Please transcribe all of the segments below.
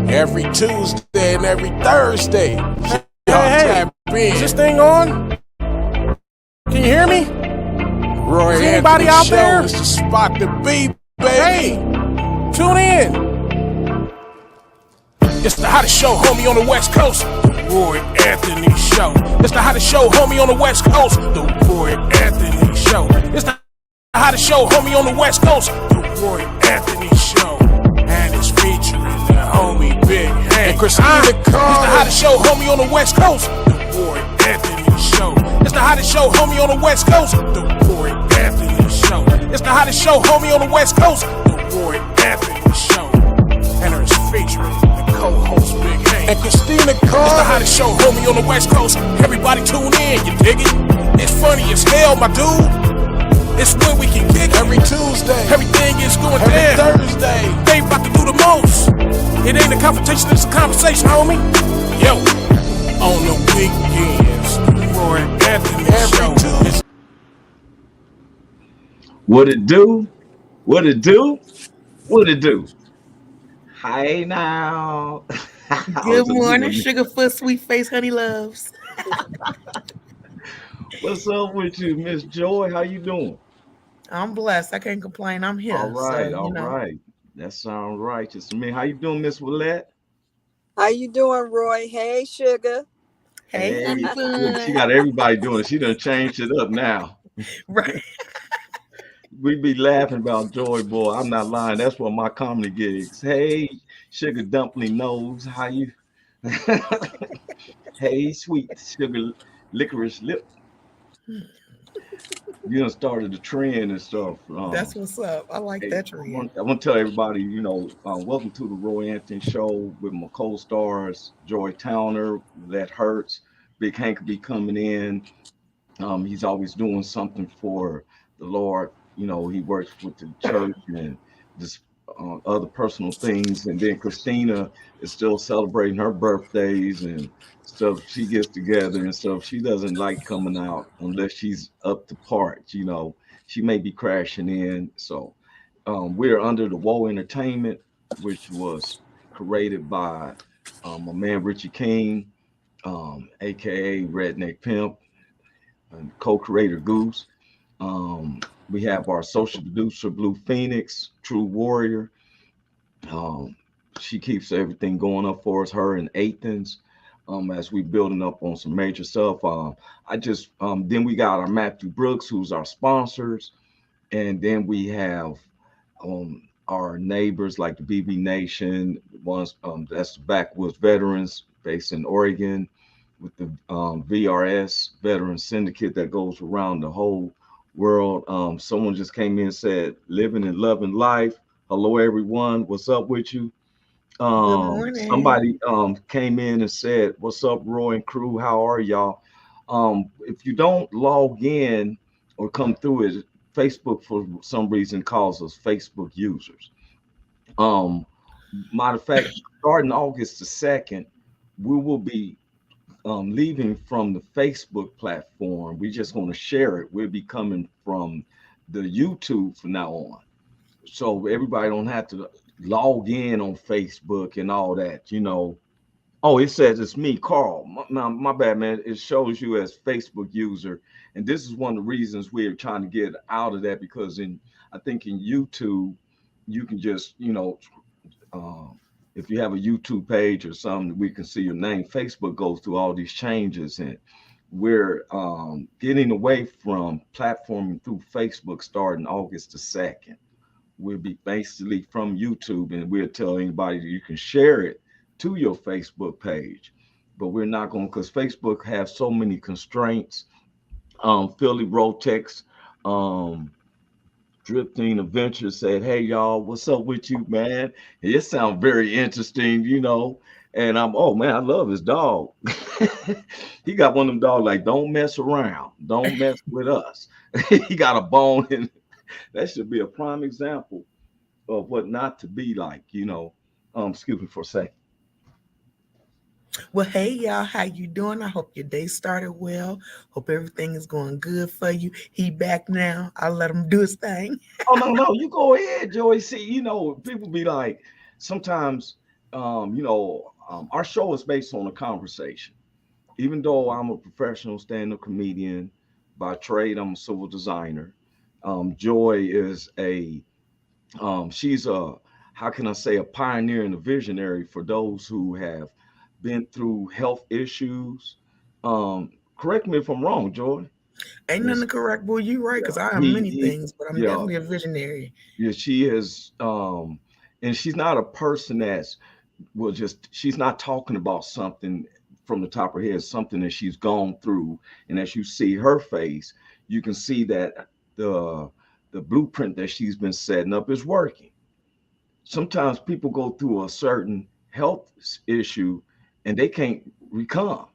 Every Tuesday and every Thursday. Hey, is this thing on? Can you hear me? Roy Is anybody Anthony out Show there? is the spot to be, baby. Hey, tune in. It's the hottest show, homie, on the West Coast. The Roy Anthony Show. It's the hottest show, homie, on the West Coast. The Roy Anthony Show. It's the hottest show, homie, on the West Coast. The Roy Anthony Show. And it's featuring the homie Big Hank and Christina Carter. It's the hottest show, homie, on the West Coast. The Roy Anthony Show. It's the hottest show, homie, on the West Coast. The Roy Anthony Show. It's the hottest show, homie, on the West Coast. The Roy Anthony Show. And it's featuring the co-host Big Hank and Christina Carter. It's the hottest show, homie, on the West Coast. Everybody tune in, you dig it? It's funny as hell, my dude. It's when we can kick every Tuesday. Everything is going down. Every Thursday. They about to do the most. It ain't a confrontation, it's a conversation, homie. Yo, on the weekends, Roy Anthony Show. Tuesday. What it do? What it do? What it do? Hi now. Good morning, Sugarfoot, Sweet Face, Honey Loves. What's up with you, Miss Joy? How you doing? I'm blessed. I can't complain. I'm here. All right, so, right. That sounds righteous to me. How you doing, Miss Willette? How you doing, Roy? Hey, Sugar. Hey, she got everybody doing it. She done changed it up now. Right. We be laughing about Joy Boy. I'm not lying. That's what my comedy gigs. Hey, Sugar Dumpling Nose. How you? Hey, sweet sugar licorice lip. You done started the trend and stuff. That's what's up. I like that trend. I want to tell everybody, welcome to the Roy Anthony Show with my co-stars, Joi Towner, Willette Hurst. Big Hank will be coming in. He's always doing something for the Lord. You know, he works with the church and just other personal things. And then Christina is still celebrating her birthdays and stuff. She gets together and stuff. She doesn't like coming out unless she's up to part. You know, she may be crashing in. So we're under the Woe Entertainment, which was created by my man Richie King, aka Redneck Pimp, and co-creator Goose. We have our social producer, Blue Phoenix, True Warrior. She keeps everything going up for us, her and Athens, as we building up on some major stuff. Then we got our Matthew Brooks, who's our sponsors. And then we have our neighbors like the BB Nation, ones that's the Backwoods Veterans based in Oregon, with the VRS Veteran Syndicate that goes around the whole world. Someone just came in and said, living and loving life. Hello, everyone. What's up with you? Good morning. Somebody came in and said, what's up, Roy and crew? How are y'all? If you don't log in or come through it, Facebook for some reason calls us Facebook users. Matter of fact, starting August the 2nd, we will be leaving from the Facebook platform. We just want to share it. We'll be coming from the YouTube from now on. So everybody don't have to log in on Facebook and all that, you know. Oh, it says it's me, Carl. My bad, man. It shows you as Facebook user. And this is one of the reasons we're trying to get out of that, because I think in YouTube, you can just, if you have a YouTube page or something, we can see your name. Facebook goes through all these changes, and we're getting away from platforming through Facebook starting August the 2nd. We'll be basically from YouTube, and we'll tell anybody that you can share it to your Facebook page, but we're not going, because Facebook has so many constraints. Philly Rotex, Drifting Adventure said, hey y'all, what's up with you, man? It sounds very interesting, and oh man, I love his dog. He got one of them dogs like, don't mess around, don't mess with us. He got a bone, and that should be a prime example of what not to be like, excuse me for a second. Well, hey, y'all, how you doing? I hope your day started well. Hope everything is going good for you. He back now. I'll let him do his thing. Oh, no, you go ahead, Joey. See, people be like, sometimes our show is based on a conversation. Even though I'm a professional stand-up comedian by trade, I'm a civil designer. Joy is she's a, how can I say, a pioneer and a visionary for those who have been through health issues. Correct me if I'm wrong, Joy. Ain't nothing Is to correct, boy. You right, Yeah, because I am many he, things, but I'm yeah, definitely a visionary. yeah, she is, and she's not a person that's, well, just, she's not talking about something from the top of her head, something that she's gone through. And as you see her face, you can see that the the blueprint that she's been setting up is working. Sometimes people go through a certain health issue and they can't recome.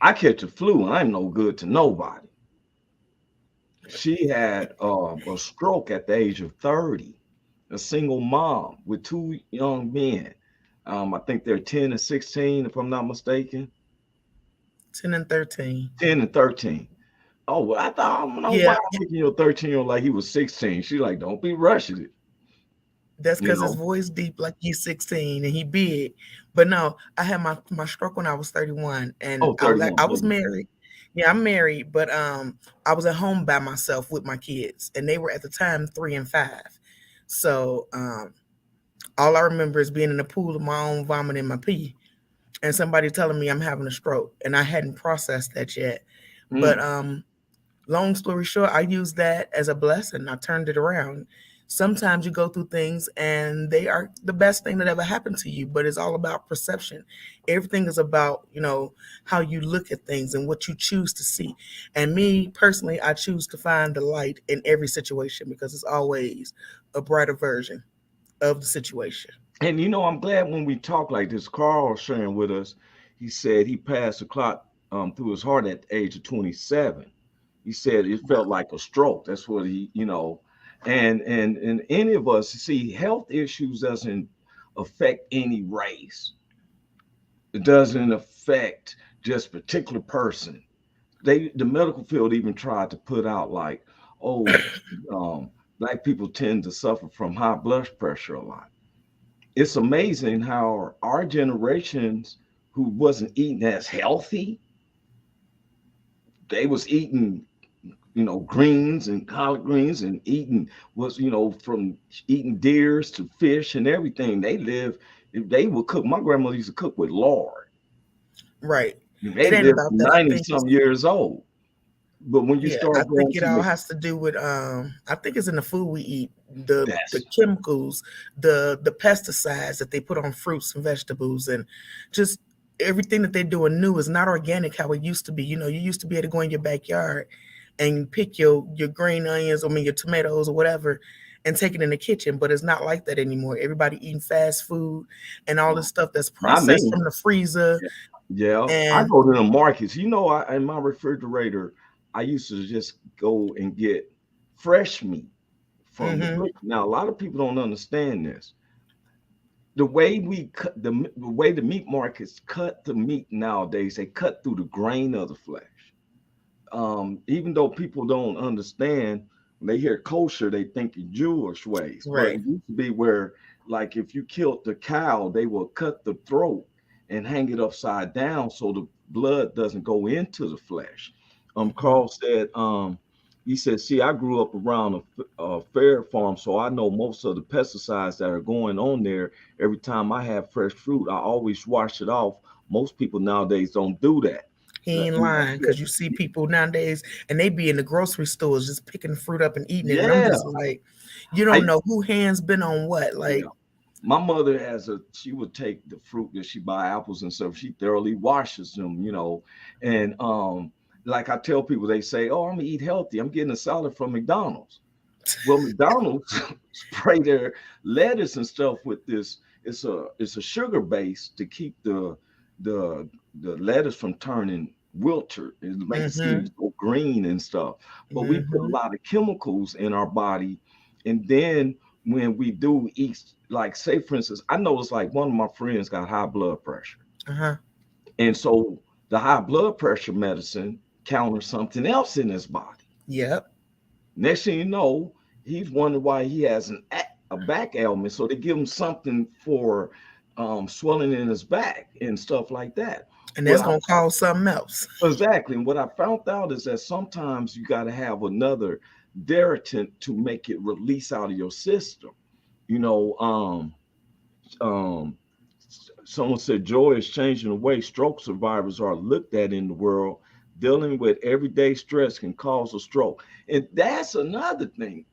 I catch a flu and I'm no good to nobody. She had a stroke at the age of 30, a single mom with two young men. I think they're 10 and 16, if I'm not mistaken. 10 and 13. 10 and 13. Oh, well, I don't know why Yeah, I'm making your 13-year-old like he was 16. She's like, don't be rushing it, that's you because his know? voice deep like he's 16 and he big. But no, I had my stroke when I was 31 and Oh, 31, I was 31. married. Yeah, I'm married, but I was at home by myself with my kids and they were at the time 3 and 5. So all I remember is being in the pool of my own vomit and my pee and somebody telling me I'm having a stroke and I hadn't processed that yet. But Mm. long story short, I used that as a blessing. I turned it around. Sometimes you go through things and they are the best thing that ever happened to you, but it's all about perception. Everything is about, how you look at things and what you choose to see. And me personally, I choose to find the light in every situation because it's always a brighter version of the situation. And I'm glad when we talk like this. Carl was sharing with us. He said he passed the clock through his heart at the age of 27. He said it felt like a stroke. That's what and any of us see health issues doesn't affect any race. It doesn't affect just particular person. The medical field even tried to put out like, oh, black people tend to suffer from high blood pressure a lot. It's amazing how our generations who wasn't eating as healthy, they was eating, greens and collard greens and eating was, from eating deers to fish and everything. If they would cook, my grandmother used to cook with lard. Right. They It ain't lived about that. I 90 think some years old. But when you Yeah, I start think going it to all the has to do with I think it's in the food we eat, the that's chemicals, the pesticides that they put on fruits and vegetables and just everything that they're doing new is not organic how it used to be. You used to be able to go in your backyard and pick your green onions, your tomatoes or whatever and take it in the kitchen, but it's not like that anymore. Everybody eating fast food and all this stuff that's not processed me. from the freezer Yeah, I and go to the markets. I in my refrigerator, I used to just go and get fresh meat from the mhm, butcher. Now, a lot of people don't understand this. The way we cut the way the meat markets cut the meat nowadays, they cut through the grain of the flesh. Even though people don't understand, when they hear kosher, they think in Jewish ways. But right. it used to be where, like, if you killed the cow, they will cut the throat and hang it upside down so the blood doesn't go into the flesh. Mhm. Carl said, he said, see, I grew up around a fair farm, so I know most of the pesticides that are going on there. Every time I have fresh fruit, I always wash it off. Most people nowadays don't do that. He ain't lying because you see people nowadays and they be in the grocery stores just picking fruit up and eating it. And I'm Yeah, just like, you don't I know who hands been on what. yeah. Like, My mother she would take the fruit that she buy apples and stuff. She thoroughly washes them, and like I tell people, they say, "Oh, I'm gonna eat healthy. I'm getting a salad from McDonald's." Well, McDonald's spray their lettuce and stuff with this. It's a sugar base to keep the lettuce from turning wilted. It makes it seem mm-hmm, so green and stuff. But we put a mm-hmm, lot of chemicals in our body, and then when we do eat, like say for instance, I noticed like one of my friends got high blood pressure, uh-huh. and so the high blood pressure medicine counters something else in his body. Yep. Next thing you know, he's wondering why he has a back ailment. So they give him something for swelling in his back and stuff like that. And that's Well, gonna cause something else. exactly. And what I found out is that sometimes you got to have another irritant to make it release out of your system. You know, um, someone said joy is changing the way stroke survivors are looked at in the world. Dealing with everyday stress can cause a stroke. And that's another thing.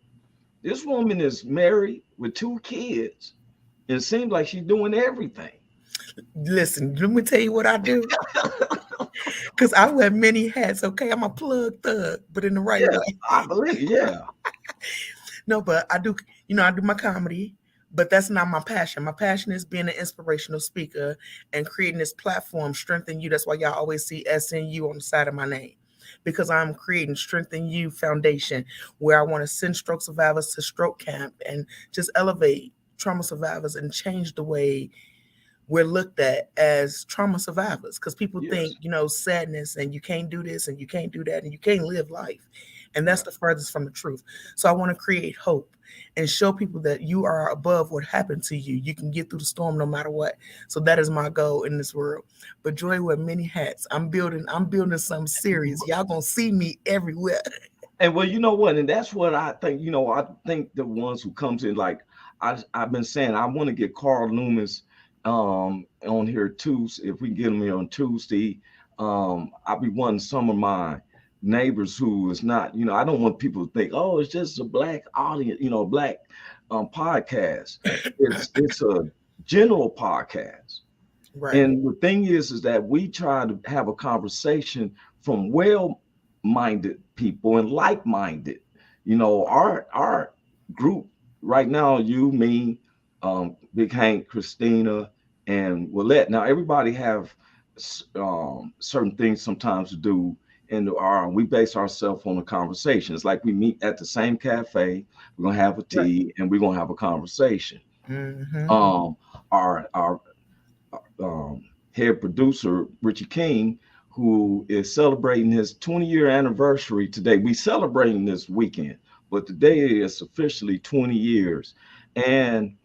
This woman is married with 2 kids, and it seems like she's doing everything. Listen, let me tell you what I do. Because I wear many hats, okay? I'm a plug thug, but in the right Yeah, way. I believe, yeah. No, but I do, I do my comedy, but that's not my passion. My passion is being an inspirational speaker and creating this platform, Strengthen You. That's why y'all always see SNU on the side of my name. Because I'm creating Strengthen You Foundation, where I want to send stroke survivors to stroke camp and just elevate trauma survivors and change the way we're looked at as trauma survivors, because people Yes. think, sadness and you can't do this and you can't do that and you can't live life. And that's the furthest from the truth. So I want to create hope and show people that you are above what happened to you. You can get through the storm no matter what. So that is my goal in this world. But Joy wear many hats. I'm building something serious. Y'all gonna see me everywhere. And well, you know what? And that's what I think. I think the ones who comes in, like I've been saying, I want to get Carl Loomis on here too. If we get him here on Tuesday, I'll be wanting some of my neighbors who is not, I don't want people to think, oh, it's just a black audience, black podcast. It's a general podcast. Right. And the thing is that we try to have a conversation from well-minded people and like-minded. Our group right now, you, me, Big Hank, Christina, and Willette. Now everybody have certain things sometimes to do, and we base ourselves on a conversation. It's like we meet at the same cafe, we're gonna have a tea, and we're gonna have a conversation. Mm-hmm. Our head producer Richie King, who is celebrating his 20-year anniversary today. We celebrating this weekend, but today is officially 20 years. And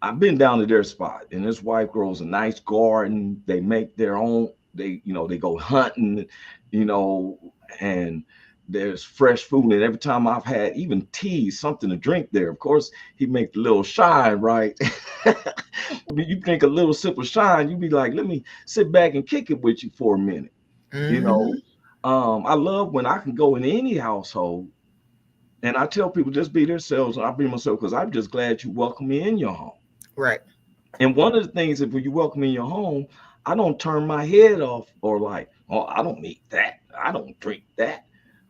I've been down to their spot, and his wife grows a nice garden. They make their own, they go hunting, and there's fresh food. And every time I've had even tea, something to drink there, of course, he make the little shine, right? You drink a little sip of shine, you be like, let me sit back and kick it with you for a minute. I love when I can go in any household and I tell people just be themselves, and I be myself, because I'm just glad you welcome me in your home. Right. And one of the things, if you welcome me in your home, I don't turn my head off or like, oh, I don't eat that, I don't drink that.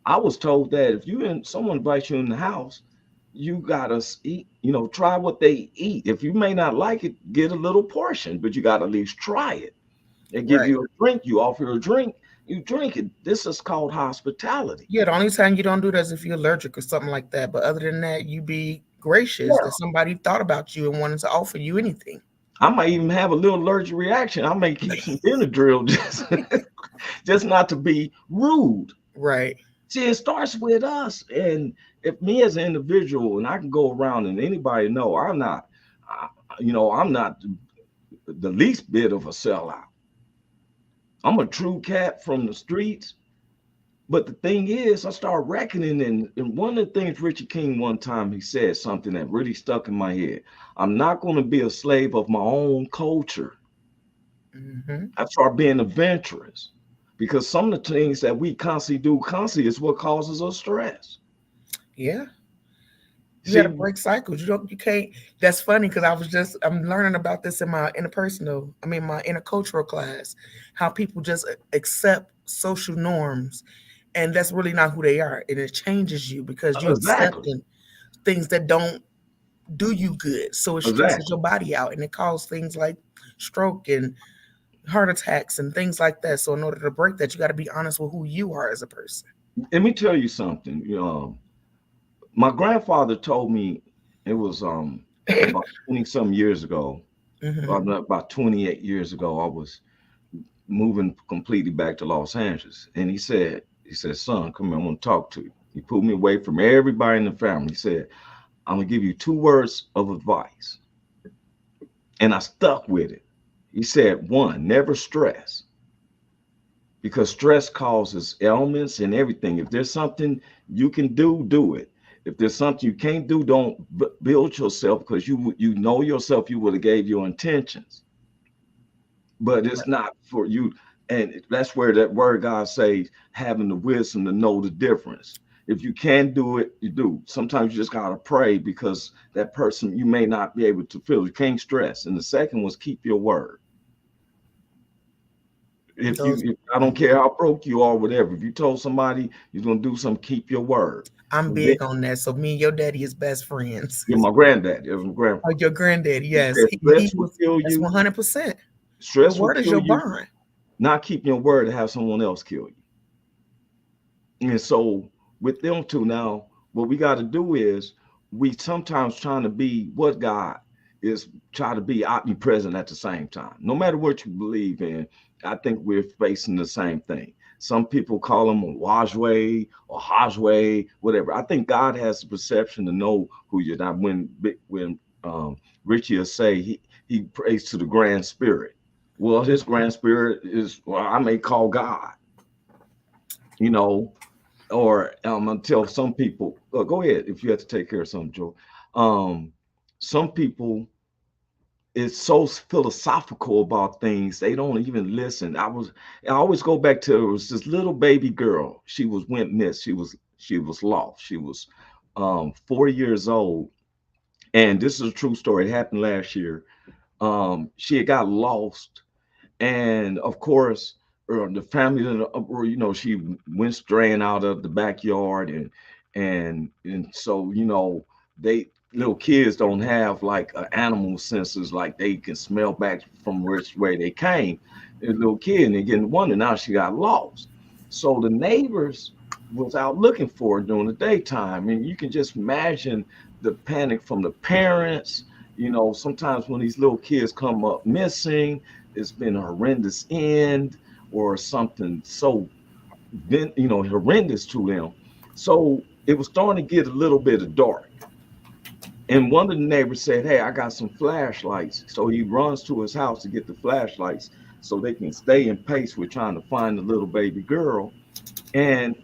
I was told that if someone invites you in the house, you gotta eat, try what they eat. If you may not like it, get a little portion, but you gotta at least try it. They give you a drink, you offer a drink, you drink it. This is called hospitality. Yeah, the only time you don't do that is if you're allergic or something like that. But other than that, you be gracious that somebody thought about you and wanted to offer you anything. I might even have a little allergic reaction. I may keep some Benadryl just not to be rude. Right. See, it starts with us. And if me as an individual, and I can go around and anybody know, I'm not the least bit of a sellout. I'm a true cat from the streets. But the thing is, I start reckoning, and one of the things Richard King one time, he said something that really stuck in my head. I'm not going to be a slave of my own culture. Mm-hmm. I start being adventurous, because some of the things that we constantly do is what causes us stress. Yeah. You got to break cycles. You can't. That's funny, because I'm learning about this in my my intercultural class, how people just accept social norms, and that's really not who they are. And it changes you because you're accepting things that don't do you good. So it stresses your body out, and it causes things like stroke and heart attacks and things like that. So in order to break that, you got to be honest with who you are as a person. Let me tell you something. My grandfather told me, it was about 20-some years ago, about 28 years ago, I was moving completely back to Los Angeles. And he said, son, come here, I want to talk to you. He pulled me away from everybody in the family. He said, I'm going to give you 2 words of advice. And I stuck with it. He said, one, never stress, because stress causes ailments and everything. If there's something you can do, do it. If there's something you can't do, don't build yourself, because you know yourself, you would have gave your intentions. But it's not for you. And that's where that word God says, having the wisdom to know the difference. If you can do it, you do. Sometimes you just gotta pray, because that person you may not be able to feel. You can't stress. And the second was keep your word. If I don't care how broke you are, whatever. If you told somebody you're gonna do something, keep your word. I'm And then, big on that. So me and your daddy is best friends. you're my granddad. You're my Oh, grandfather. your granddaddy, He yes. said He stress will was. kill That's you. 100%. Your Stress will word is kill your you. bond. Not keeping your word to have someone else kill you. And so with them two now, what we got to do is we sometimes trying to be what God is, try to be omnipresent at the same time. No matter what you believe in, I think we're facing the same thing. Some people call them a Wajwe or Hajwe, whatever. I think God has the perception to know who you're not. When Richie will say he prays to the Grand Spirit. Well, his Grand Spirit is, well, I may call God, you know, or until some people go ahead if you have to take care of something, Joe. Some people is so philosophical about things they don't even listen. I always go back to, it was this little baby girl. She went missed. She was lost. She was 4 years old, and this is a true story. It happened last year. She had got lost, and of course, the family, she went straying out of the backyard, and so they little kids don't have like animal senses, like they can smell back from which way they came. A little kid, and they getting wonder now she got lost. So the neighbors was out looking for her during the daytime, and you can just imagine the panic from the parents. Sometimes when these little kids come up missing, it's been a horrendous end or something so horrendous to them. So it was starting to get a little bit of dark. And one of the neighbors said, "Hey, I got some flashlights." So he runs to his house to get the flashlights so they can stay in pace with trying to find the little baby girl. And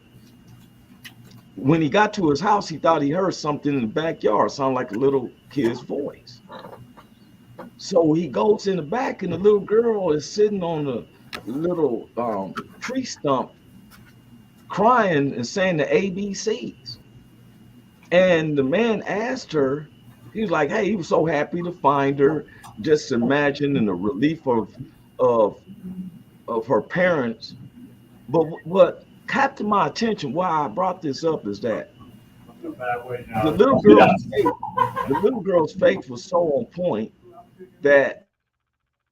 when he got to his house, he thought he heard something in the backyard, sound like a little kid's voice. So he goes in the back, and the little girl is sitting on the little tree stump, crying and saying the ABCs. And the man asked her, he was like, "Hey," he was so happy to find her. Just imagining the relief of of her parents. But what captured my attention, why I brought this up, is that the little girl's faith, the little girl's faith was so on point that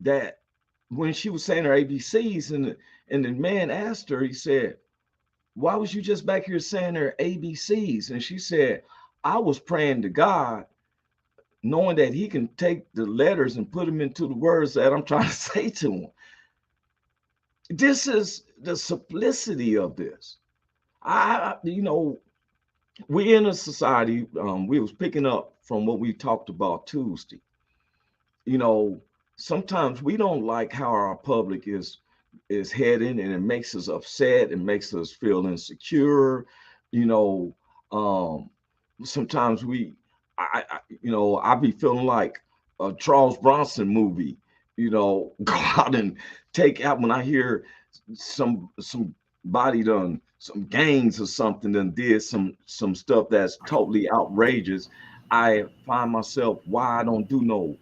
that when she was saying her ABCs, and the man asked her, he said, "Why was you just back here saying her ABCs?" And she said, "I was praying to God, knowing that he can take the letters and put them into the words that I'm trying to say to him." This is the simplicity of this. We in a society, we was picking up from what we talked about Tuesday. you know, Sometimes we don't like how our public is heading, and it makes us upset. It makes us feel insecure. You know, um, Sometimes I be feeling like a Charles Bronson movie. Go out and take out when I hear somebody done some gangs or something done did some stuff that's totally outrageous. I find myself, why I don't do no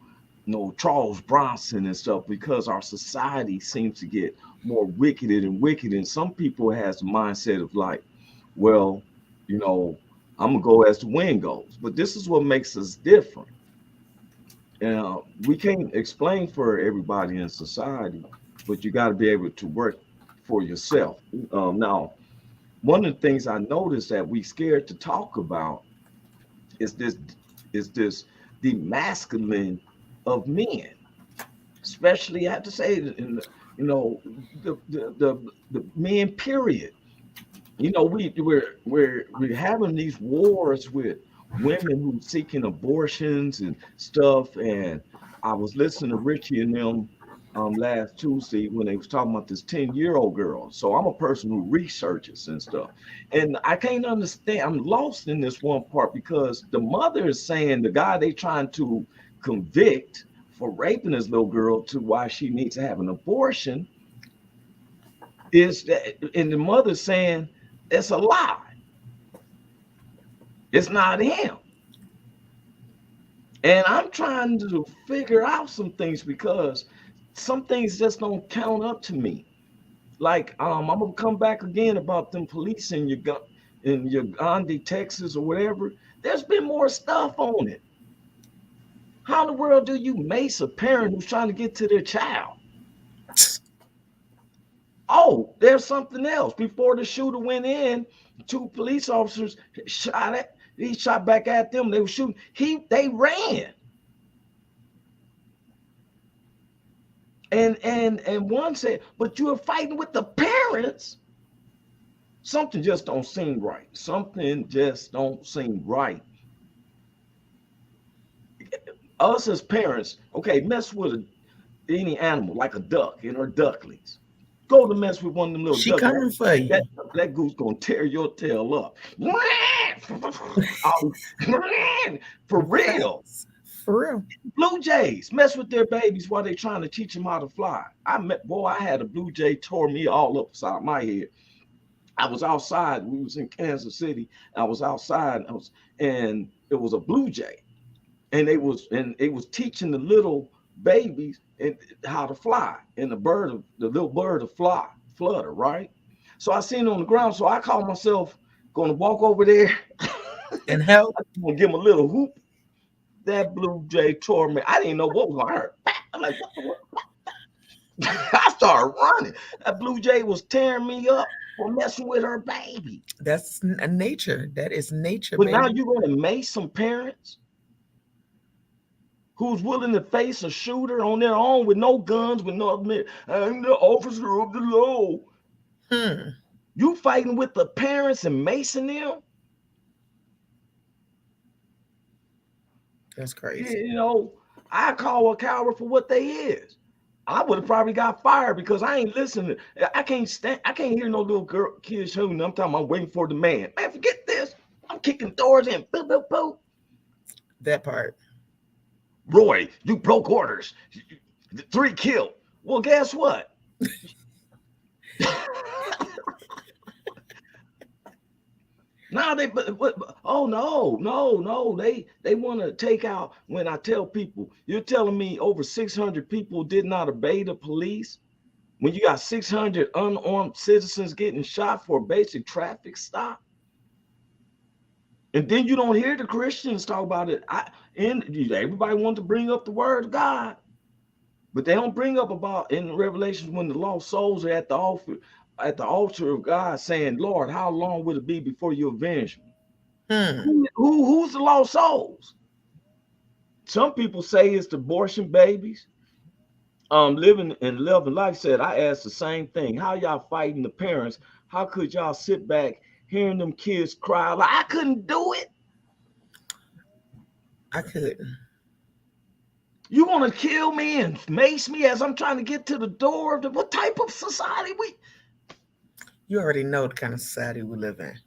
Charles Bronson and stuff, because our society seems to get more wicked and wicked. And some people has the mindset of like, well, you know, I'm gonna go as the wind goes. But this is what makes us different. And we can't explain for everybody in society, but you got to be able to work for yourself. Now, one of the things I noticed that we scared to talk about is this the masculine of men, especially I have to say in the men period. We're having these wars with women who seeking abortions and stuff, and I was listening to Richie and them last Tuesday when they was talking about this 10-year-old girl. So I'm a person who researches and stuff. And I can't understand. I'm lost in this one part because the mother is saying the guy they trying to convict for raping this little girl to why she needs to have an abortion is that, and the mother saying it's a lie. It's not him. And I'm trying to figure out some things because some things just don't count up to me. Like I'm gonna come back again about them police in your Gandhi, Texas, or whatever. There's been more stuff on it. How in the world do you mace a parent who's trying to get to their child? Oh, there's something else. Before the shooter went in, two police officers shot at. He shot back at them. They were shooting. They ran. And one said, "But you are fighting with the parents." Something just don't seem right. Something just don't seem right. Us as parents, okay, mess with any animal like a duck in her ducklings. Go to mess with one of them little She ducks. coming for you. That goose gonna tear your tail up. For real. For real. Blue jays mess with their babies while they trying to teach them how to fly. I had a blue jay tore me all upside my head. I was outside. We was in Kansas City. I was outside. And it was a blue jay, and it was teaching the little babies how to fly. And the little bird to flutter, right? So I seen it on the ground. So I called myself going to walk over there and help. I'm gonna give him a little whoop. That blue jay tore me. I didn't know what was gonna hurt. I'm like, what the world? I started running. That blue jay was tearing me up for messing with her baby. That's nature. That is nature. But baby. now you're gonna mace some parents who's willing to face a shooter on their own with no guns, with no I'm the officer of the law. You fighting with the parents and macing them? That's crazy. You know, I call a coward for what they is. I would have probably got fired because I ain't listening. I can't hear no little girl kids shooting. I'm talking about waiting for the man. Man, forget this. I'm kicking doors in. Boop, boop, boop. That part. Roy, you broke orders. 3 killed. Well, guess what? Now they want to take out. When I tell people, you're telling me over 600 people did not obey the police when you got 600 unarmed citizens getting shot for a basic traffic stop, and then you don't hear the Christians talk about it. Everybody wants to bring up the word of God, but they don't bring up about in Revelations when the lost souls are at the altar of God saying, Lord, how long will it be before you avenge me? Who's the lost souls? Some people say it's the abortion babies. Living and loving life said, I asked the same thing. How y'all fighting the parents? How could y'all sit back hearing them kids cry? Like, I couldn't do it. I couldn't. You want to kill me and mace me as I'm trying to get to the door of what type of society we? You already know the kind of society we live in.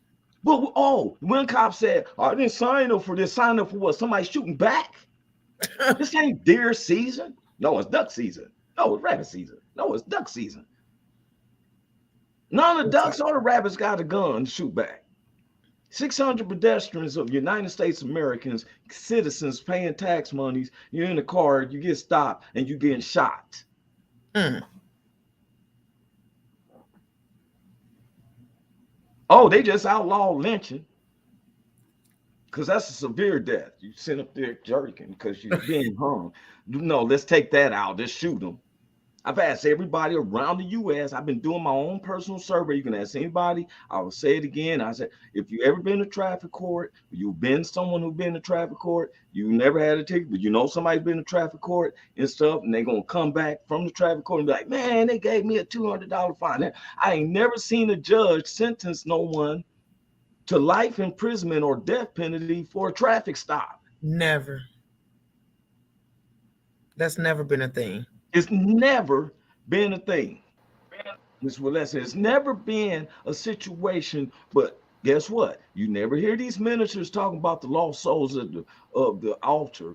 But one cop said, I didn't sign up for this. Sign up for what? Somebody shooting back? This ain't deer season. No, it's duck season. No, it's rabbit season. No, it's duck season. None of the ducks or the rabbits got a gun to shoot back. 600 pedestrians of United States Americans, citizens paying tax monies. You're in the car, you get stopped, and you getting shot. Oh, they just outlawed lynching because that's a severe death. You sit up there jerking because you're being hung. No, let's take that out. Let's shoot them. I've asked everybody around the U.S. I've been doing my own personal survey. You can ask anybody. I will say it again. I said, if you ever been to traffic court, you've been someone who's been to traffic court, you never had a ticket, but you know somebody's been to traffic court and stuff, and they're going to come back from the traffic court and be like, man, they gave me a $200 fine. I ain't never seen a judge sentence no one to life imprisonment or death penalty for a traffic stop. Never. That's never been a thing. It's never been a thing. Ms. Willette said, it's never been a situation, but guess what? You never hear these ministers talking about the lost souls of the altar.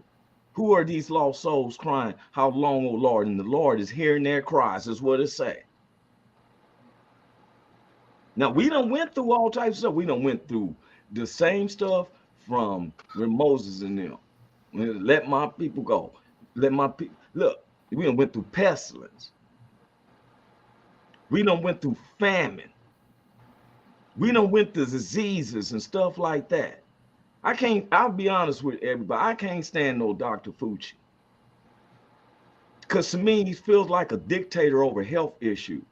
Who are these lost souls crying, how long, O Lord? And the Lord is hearing their cries, is what it says. Now, we done went through all types of stuff. We done went through the same stuff from when Moses and them. Let my people go. Let my people, look, we done went through pestilence. We done went through famine. We done went through diseases and stuff like that. I'll be honest with everybody, I can't stand no Dr. Fauci. Because to me, he feels like a dictator over health issues.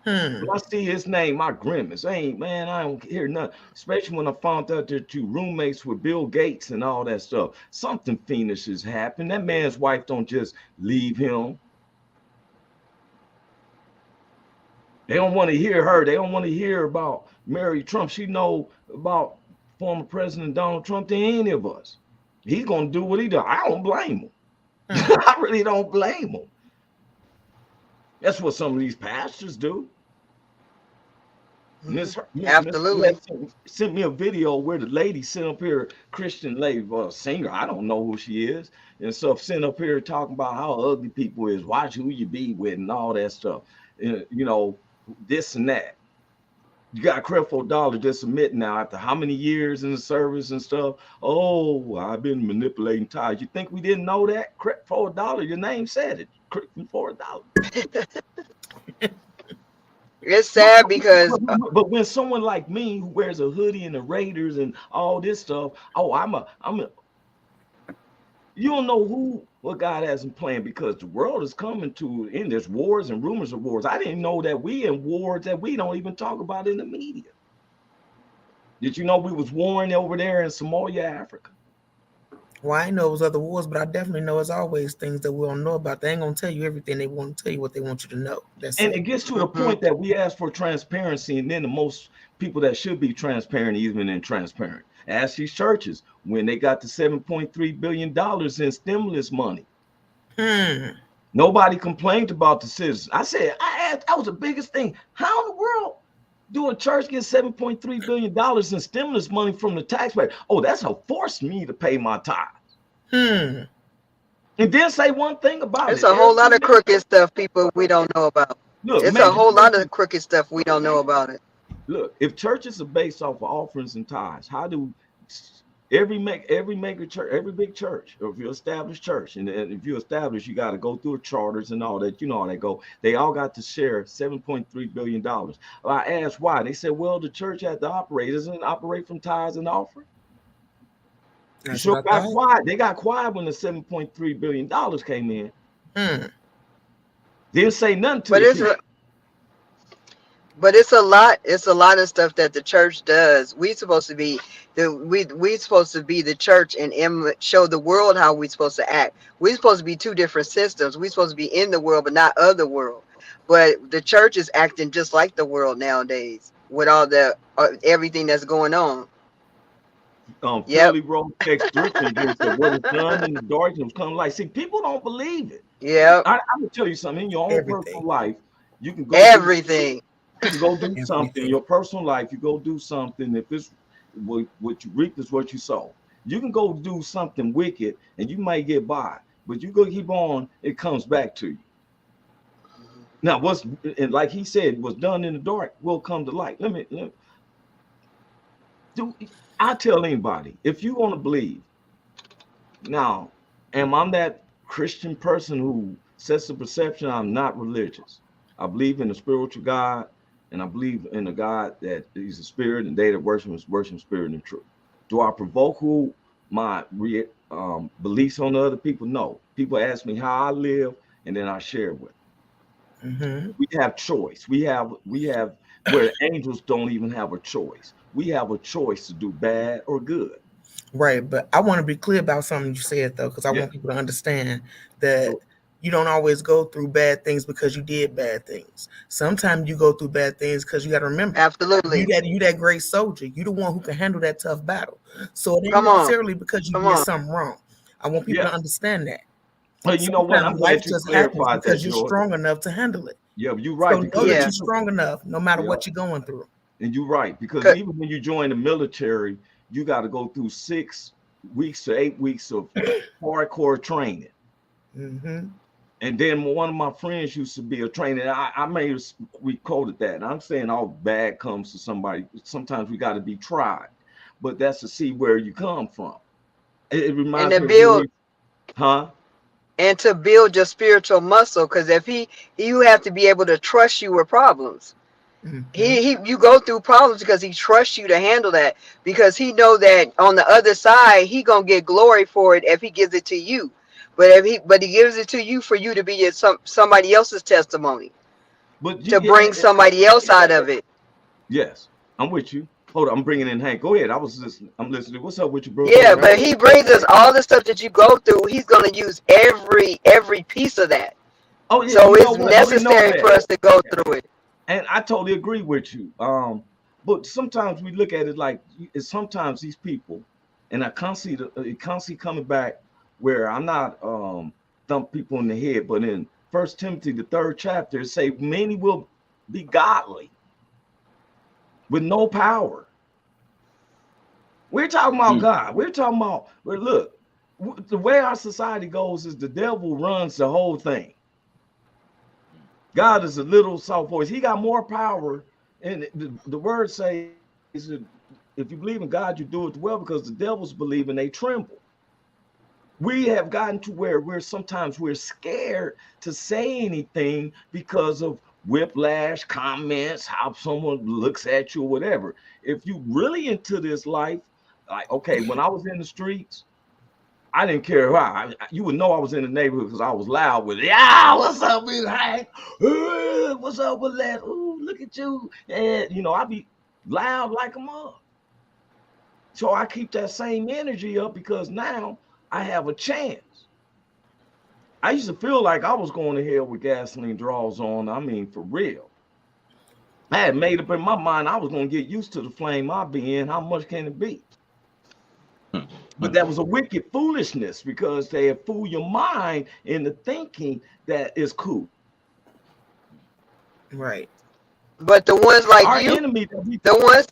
When I see his name, I grimace. I don't hear nothing. Especially when I found out that you roommates with Bill Gates and all that stuff. Something fiendish has happened. That man's wife don't just leave him. They don't want to hear her. They don't want to hear about Mary Trump. She know about former President Donald Trump than any of us. He's going to do what he does. I don't blame him. I really don't blame him. That's what some of these pastors do. Absolutely. Sent me a video where the lady sent up here, Christian lady, singer. I don't know who she is. And so sent up here talking about how ugly people is. Watch who you be with and all that stuff. You know, this and that. You got credit for $1 just admit now after how many years in the service and stuff. Oh, I've been manipulating tithes. You think we didn't know that? Credit for $1. Your name said it. Credit for $1. It's sad because but when someone like me who wears a hoodie and the Raiders and all this stuff, oh, you don't know what God has in plan, because the world is coming to end. There's wars and rumors of wars. I didn't know that we in wars that we don't even talk about in the media. Did you know we was warring over there in Somalia, Africa? Well, I know it was other wars, but I definitely know it's always things that we don't know about. They ain't gonna tell you everything. They want to tell you what they want you to know. It gets to the point that we ask for transparency, and then the most people that should be transparent even in transparent. Ask these churches when they got the $7.3 billion in stimulus money. Nobody complained about the citizens. I asked, that was the biggest thing. How in the world do a church get $7.3 billion in stimulus money from the taxpayer? Oh, that's a force me to pay my tithes. And then say one thing about it's a whole lot of crooked stuff people we don't know about. Look, it's a whole lot of crooked stuff we don't know about it. Look, if churches are based off of offerings and tithes, how do every mega church, every big church, or if you establish church, and if you establish, you got to go through charters and all that, you know how they go. They all got to share $7.3 billion. I asked why. They said, well, the church had to operate. Doesn't it operate from tithes and offering? Sure got quiet. They got quiet when the $7.3 billion came in. Didn't say nothing to it. But it's a lot. It's a lot of stuff that the church does. We supposed to be the church and show the world how we're supposed to act. We're supposed to be two different systems. We're supposed to be in the world, but not of the world. But the church is acting just like the world nowadays with all the everything that's going on. Philly Road text Griffin said, what is done in the darkness come light. See, people don't believe it. Yeah, I'm gonna tell you something. In your own personal life, you can go everything. You go do something in your personal life. You go do something. If it's what you reap is what you sow. You can go do something wicked and you might get by, but you go keep on, it comes back to you. Now, and like he said, what's done in the dark will come to light. I tell anybody, if you want to believe, now, am I that Christian person who sets the perception I'm not religious? I believe in the spiritual God. And I believe in a God that he's a spirit, and they that worship spirit and truth. Do I provoke who my beliefs on the other people? No. People ask me how I live, and then I share with them. We have choice. We have where angels don't even have a choice. We have a choice to do bad or good. Right, but I want to be clear about something you said though, because I want people to understand that you don't always go through bad things because you did bad things. Sometimes you go through bad things because you got to remember. Absolutely. You that great soldier. You the one who can handle that tough battle. So it ain't necessarily because you did something wrong. I want people to understand that. But you know what? I'm Sometimes life glad you just happens clarified that, because you're Joy. strong enough to handle it. Yeah, you're So right. know Because that Yeah. you're strong enough no matter yeah, what you're going through. and you're right. Because 'Cause- even when you join the military, you got to go through 6 weeks to 8 weeks of hardcore training. Mm-hmm. And then one of my friends used to be a trainer. I may have we quoted that. And I'm saying all bad comes to somebody. Sometimes we got to be tried, but that's to see where you come from. It and reminds to me of build really, huh? and to build your spiritual muscle, because if you have to be able to trust you with problems. Mm-hmm. You go through problems because he trusts you to handle that, because he know that on the other side he gonna get glory for it if he gives it to you, but he gives it to you for you to be somebody else's testimony, But to bring somebody else out of it. yes, I'm with you. Hold on, I'm bringing in Hank. Go ahead. I was listening. I'm listening. What's up with you, bro? Yeah, but he brings us all the stuff that you go through. He's gonna use every piece of that. Oh yeah, So you know it's what? We know necessary for that, us to go through it. and I totally agree with you. But sometimes we look at it like it's sometimes these people, and I constantly coming back where I'm not thump people in the head, but in First Timothy the 3rd chapter, it say many will be godly with no power. We're talking about God. We're talking about, well, look, the way our society goes is the devil runs the whole thing. God is a little soft voice. He got more power. And the word says that if you believe in God, you do it well, because the devils believe and they tremble. We have gotten to where we're scared to say anything because of whiplash, comments, how someone looks at you, or whatever. If you really into this life, like, okay, when I was in the streets, I didn't care why. You would know I was in the neighborhood because I was loud with, yeah, what's up, Big Hank? What's up, Willette? Ooh, look at you. And, I'd be loud like a mug. So I keep that same energy up because now I have a chance. I used to feel like I was going to hell with gasoline draws on. I mean, for real. I had made up in my mind I was going to get used to the flame I'll be in. How much can it be? But that was a wicked foolishness, because they have fooled your mind into thinking that it's cool. Right. But the ones like Our you, enemy, the ones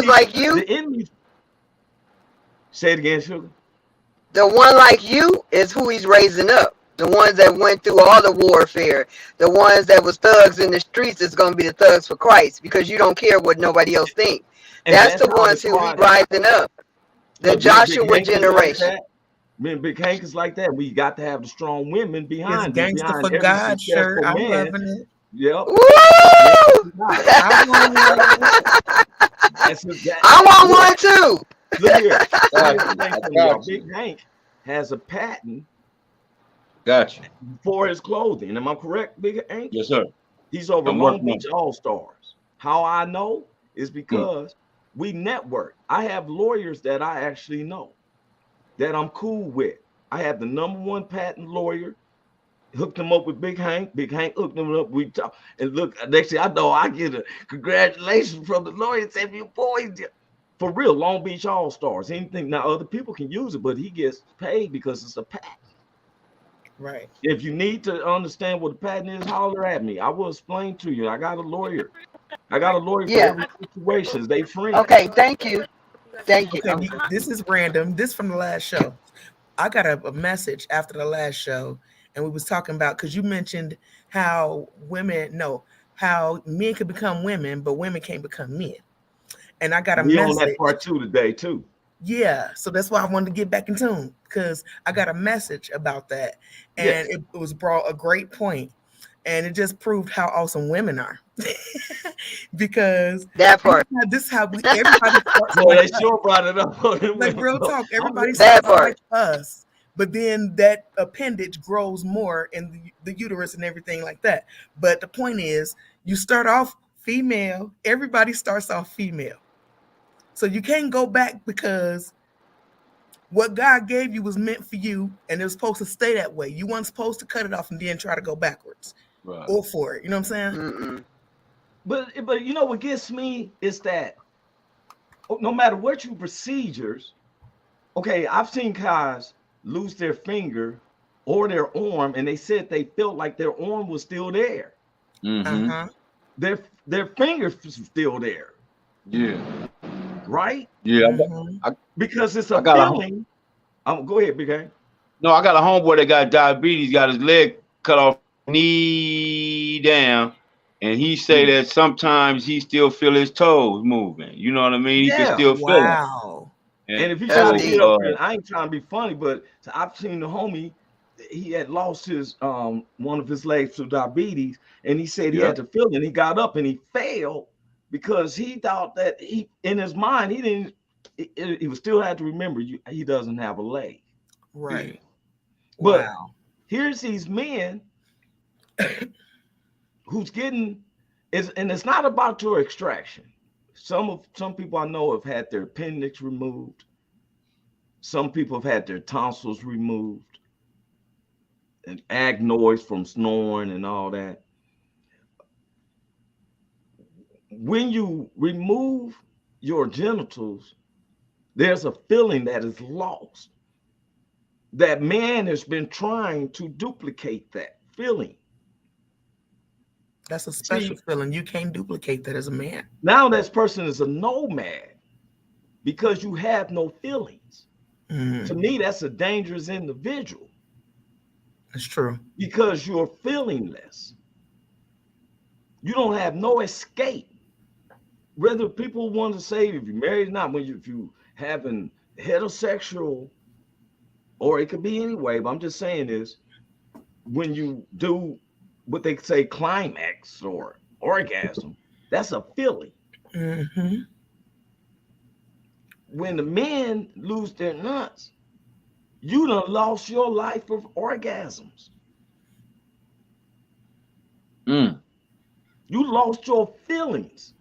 like you, the enemy. Say it again, Sugar. the one like you is who he's raising up. The ones that went through all the warfare, the ones that was thugs in the streets is going to be the thugs for Christ, because you don't care what nobody else thinks. And That's the how ones who he rising up. The Joshua generation. Big Hank is like that. We got to have the strong women His behind you, gangster behind for every God shirt. successful I'm man. loving it. Yep. Woo! I I want one too. Look here. Big Hank has a patent. Gotcha. For his clothing. Am I correct, Big Hank? Yes, sir. He's over Long Beach All-Stars. How I know is because we network. I have lawyers that I actually know, that I'm cool with. I have the #1 patent lawyer. Hooked him up with Big Hank. Big Hank hooked him up. We talk, and look, next thing I know, I get a congratulations from the lawyer and say, boy, for real, Long Beach All-Stars. Anything now, other people can use it, but he gets paid because it's a patent. Right. If you need to understand what a patent is, holler at me. I will explain to you. I got a lawyer. For every situation. They free. Okay, thank you. Thank you. Okay, this is random. This from the last show. I got a message after the last show, and we was talking about, because you mentioned how how men could become women, but women can't become men. And I got a message. On that part 2 today too. Yeah, so that's why I wanted to get back in tune, because I got a message about that, and it was brought a great point, and it just proved how awesome women are. Because that part, this is how everybody starts. They sure brought it up. Like real talk, everybody starts like us, but then that appendage grows more in the uterus and everything like that. But the point is, you start off female. Everybody starts off female. So you can't go back, because what God gave you was meant for you, and it was supposed to stay that way. You weren't supposed to cut it off and then try to go backwards or for it. You know what I'm saying? Mm-mm. But you know what gets me is that no matter what your procedures, okay, I've seen guys lose their finger or their arm, and they said they felt like their arm was still there. Mm-hmm. Their fingers still there. Yeah. Right? Yeah. Because it's a feeling. Go ahead, Big Hank. No, I got a homeboy that got diabetes, got his leg cut off, knee down, and he say that sometimes he still feel his toes moving. You know what I mean? He can still feel it. And if you try to get up here, I ain't trying to be funny, but I've seen the homie. He had lost his one of his legs to diabetes, and he said he had to feel it. And he got up and he fell because he thought that he, in his mind, he didn't. He was still had to remember he doesn't have a leg. Right. But here's these men who's getting and it's not about your extraction. Some people I know have had their appendix removed. Some people have had their tonsils removed and adenoids from snoring and all that. When you remove your genitals, there's a feeling that is lost. That man has been trying to duplicate that feeling. That's a special feeling. You can't duplicate that as a man. Now this person is a nomad because you have no feelings. To me, that's a dangerous individual. That's true. Because you're feelingless. You don't have no escape. Whether people want to say if you're married or not, if you having heterosexual, or it could be anyway, but I'm just saying is when you do what they say climax or orgasm, that's a feeling. When the men lose their nuts, you done lost your life of orgasms. You lost your feelings.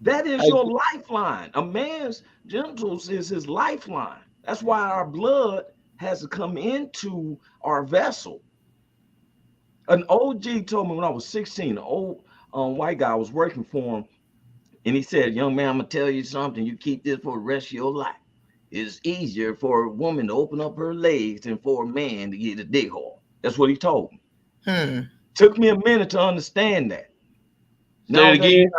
That is your lifeline. A man's genitals is his lifeline. That's why our blood has to come into our vessel. An OG told me when I was 16, an old white guy, I was working for him, and he said, young man, I'm going to tell you something. You keep this for the rest of your life. It's easier for a woman to open up her legs than for a man to get a dick hole. That's what he told me. Took me a minute to understand that. Say it again.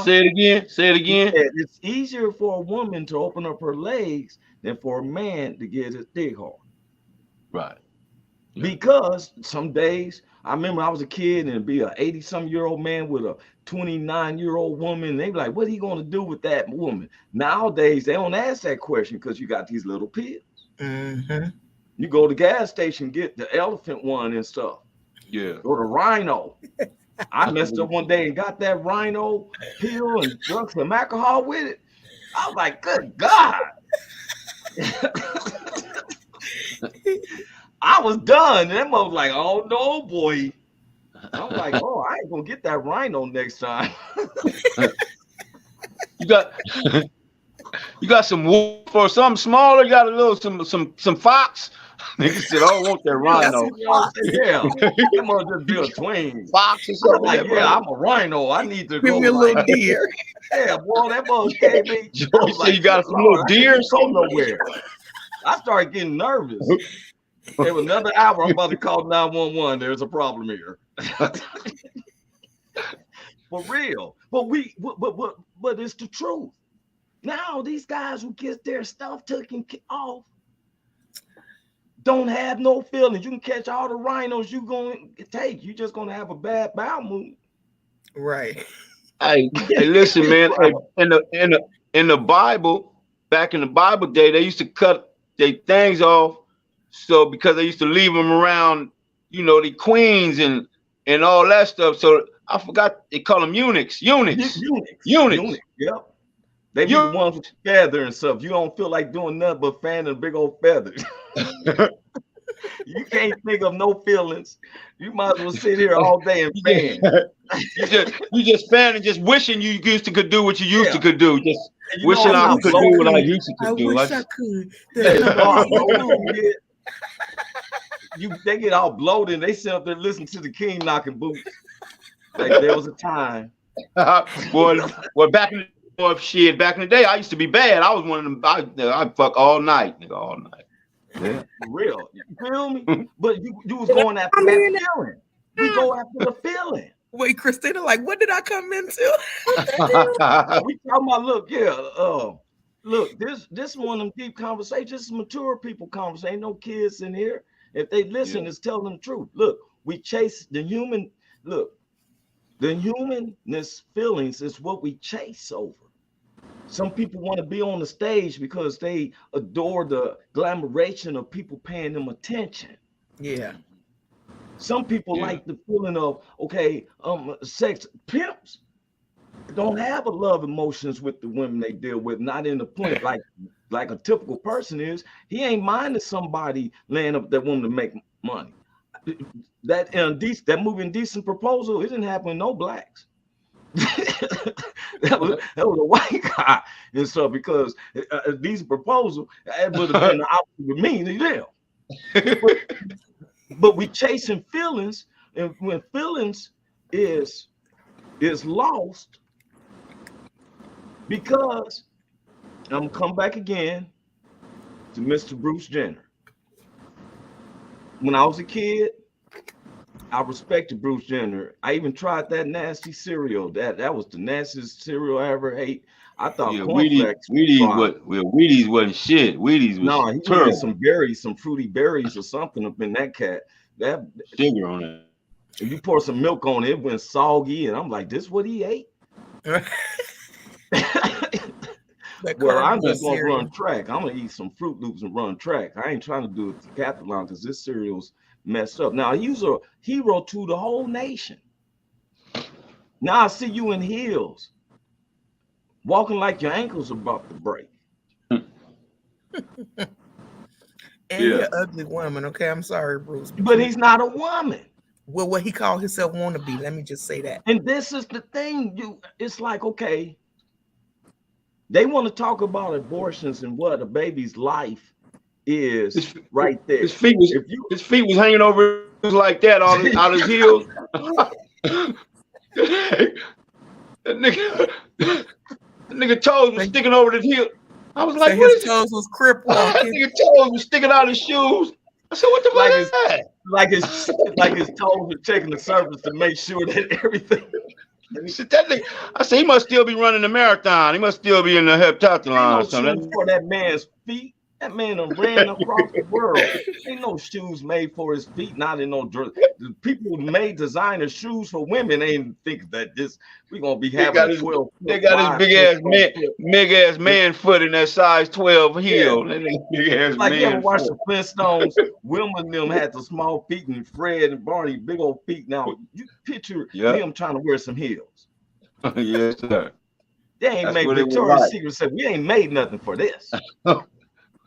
Say it again. Say it again. It's easier for a woman to open up her legs than for a man to get his dick hole. Right. Because some days, I remember I was a kid and it'd be a 80-some-year-old man with a 29-year-old woman. They be like, what are you going to do with that woman? Nowadays, they don't ask that question because you got these little pills. You go to the gas station, get the elephant one and stuff. Yeah. Or the rhino. I messed up one day and got that rhino pill and drunk some alcohol with it. I was like, good God. I was done. And that was like, oh no, boy. I was like, oh, I ain't gonna get that rhino next time. You got some wolf or something smaller? You got a little some fox? Nigga said, I don't want that rhino. Yeah, I'm gonna just be a twin. Fox or something. Like, yeah, I'm a rhino. I need to Give me a little deer. Yeah, boy, that boy came me. You say you got some little deer or something? Nowhere. I started getting nervous. There was another hour. I'm about to call 911. There's a problem here. For real. But it's the truth. Now these guys who get their stuff taken off don't have no feelings. You can catch all the rhinos you going to take. You just going to have a bad bowel movement. Right. Hey, listen, man. In the Bible, back in the Bible day, they used to cut their things off. So because they used to leave them around, you know, the queens and all that stuff. So I forgot they call them eunuchs. Eunuchs. Yep. They be the ones with the feather and stuff. You don't feel like doing nothing but fanning big old feathers. You can't think of no feelings. You might as well sit here all day and fan. you just fan and just wishing you used to could do what you used to could do. Just wishing I could do what I used to could do. I wish I could. They get all bloated and they sit up there listening to the king knocking boots. Like there was a time. Boy, back in the day, I used to be bad. I was one of them. I fuck all night, nigga, all night. Yeah. Real. You feel me? But you was going after that feeling. We go after the feeling. Wait, Christina, like, what did I come into? We talking about, look, look, this one of them deep conversations. This is mature people conversation. Ain't no kids in here. If they listen, it's telling them the truth. Look, we chase the human. Look, the humanness feelings is what we chase over. Some people want to be on the stage because they adore the glamoration of people paying them attention. Yeah. Some people like the feeling of, okay, sex. Pimps don't have a love emotions with the women they deal with, not in the point like a typical person is. He ain't minding somebody laying up that woman to make money. That movie Indecent Proposal, it didn't happen with no blacks. that was a white guy, and so because Decent Proposal, it would have been the opposite with me and them. But we chasing feelings, and when feelings is lost, because I'm gonna come back again to Mr. Bruce Jenner. When I was a kid, I respected Bruce Jenner. I even tried that nasty cereal. That was the nastiest cereal I ever ate. I thought Wheaties wasn't shit. Wheaties was he terrible. Some berries, some fruity berries or something up in that cat. That sugar on it. If you pour some milk on it, it went soggy, and I'm like, this is what he ate? Well, I'm just gonna run track. I'm gonna eat some Fruit Loops and run track. I ain't trying to do it decathlon because this cereal's messed up. Now he was a hero to the whole nation. Now I see you in heels, walking like your ankles about to break. And you're an ugly woman, okay? I'm sorry, Bruce. But he's not a woman. Well, what he called himself want to be. Let me just say that. And this is the thing. It's like, okay, they want to talk about abortions and what a baby's life is right there. His feet was hanging over like that out his heels. that nigga toes was sticking over his heel. I was like, his toes was crip walking. Nigga toes was sticking out his shoes. I said, what the fuck is that? Like his toes were checking the surface to make sure that everything. I said, he must still be running the marathon. He must still be in the heptathlon or something. For that man's feet. That man done ran across the world. Ain't no shoes made for his feet, not in no dress. The people who made designer shoes for women ain't think that we gonna be having 12. They got his big ass man foot in that size 12 heel. Big ass like man. You ever watch the Flintstones? Wilma and them had the small feet, and Fred and Barney big old feet. Now you picture him trying to wear some heels. Yes, sir. They ain't made. Victoria's Secret said we ain't made nothing for this.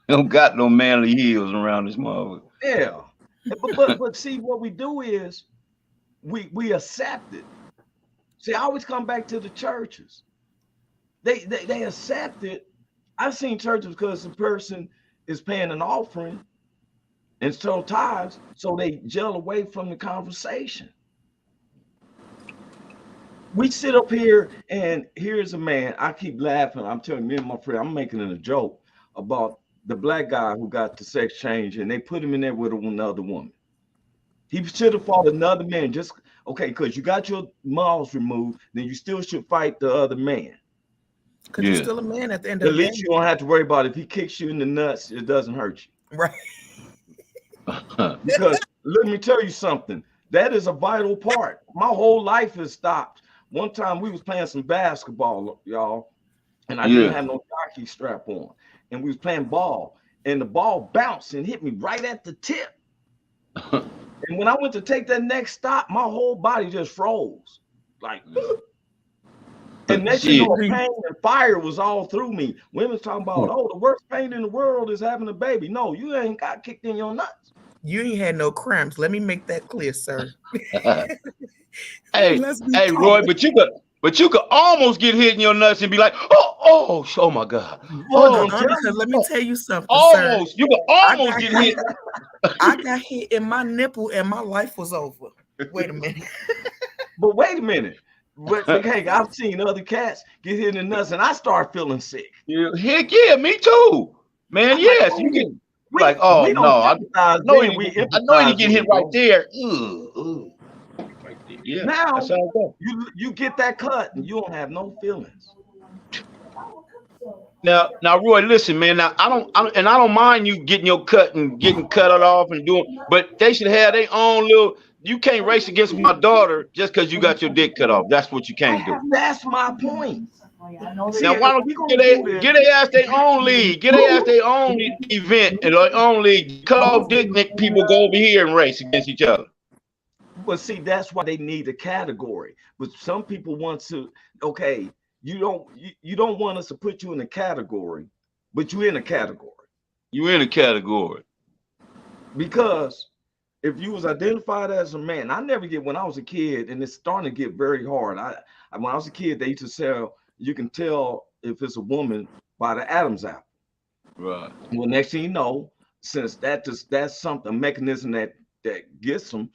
Don't got no manly heels around this motherfucker. Yeah, but see, what we do is we accept it. See, I always come back to the churches. They accept it. I've seen churches because the person is paying an offering and so tithes, so they gel away from the conversation. We sit up here, and here's a man. I keep laughing. I'm telling me and my friend, I'm making it a joke about the black guy who got the sex change, and they put him in there with another woman. He should have fought another man. Because you got your mouths removed, then you still should fight the other man. Because you're still a man at the end of the day. At least you don't have to worry about if he kicks you in the nuts, it doesn't hurt you. Right. Because let me tell you something. That is a vital part. My whole life has stopped. One time we was playing some basketball, y'all, and I didn't have no jockey strap on. And we was playing ball, and the ball bounced and hit me right at the tip. And when I went to take that next stop, my whole body just froze. Like, and next you know, pain and fire was all through me. Women's talking about, the worst pain in the world is having a baby. No, you ain't got kicked in your nuts. You ain't had no cramps. Let me make that clear, sir. Hey, Roy, but you could almost get hit in your nuts and be like, oh my God. Because let me tell you something, almost, sir. You could almost get hit. I got hit in my nipple and my life was over. Wait a minute. But wait a minute. But hey, I've seen other cats get hit in the nuts and I start feeling sick. Heck yeah, me too. Man, yes. like, oh we no, don't I sympathize know then, we I know he empathize get when hit we right go. there. Ooh, right there. Yeah, that's Now how it goes. you get that cut and you don't have no feelings. Now, Roy, listen, man. Now, I don't mind you getting your cut and getting cut off and doing, but they should have their own little. You can't race against my daughter just because you got your dick cut off. That's what you can't do. That's my point. See, Now, why if don't we're you gonna do this, get their ass their own league, get their ass their own event and their own league. Cut off dick, make people go over here and race against each other. but see, that's why they need a category. But some people want to, okay, you don't want us to put you in a category, but you're in a category. You in a category. Because if you was identified as a man, I never get when I was a kid, and it's starting to get very hard. When I was a kid, they used to say you can tell if it's a woman by the Adam's apple. Right. Well, next thing you know, since that's something, a mechanism that gets them,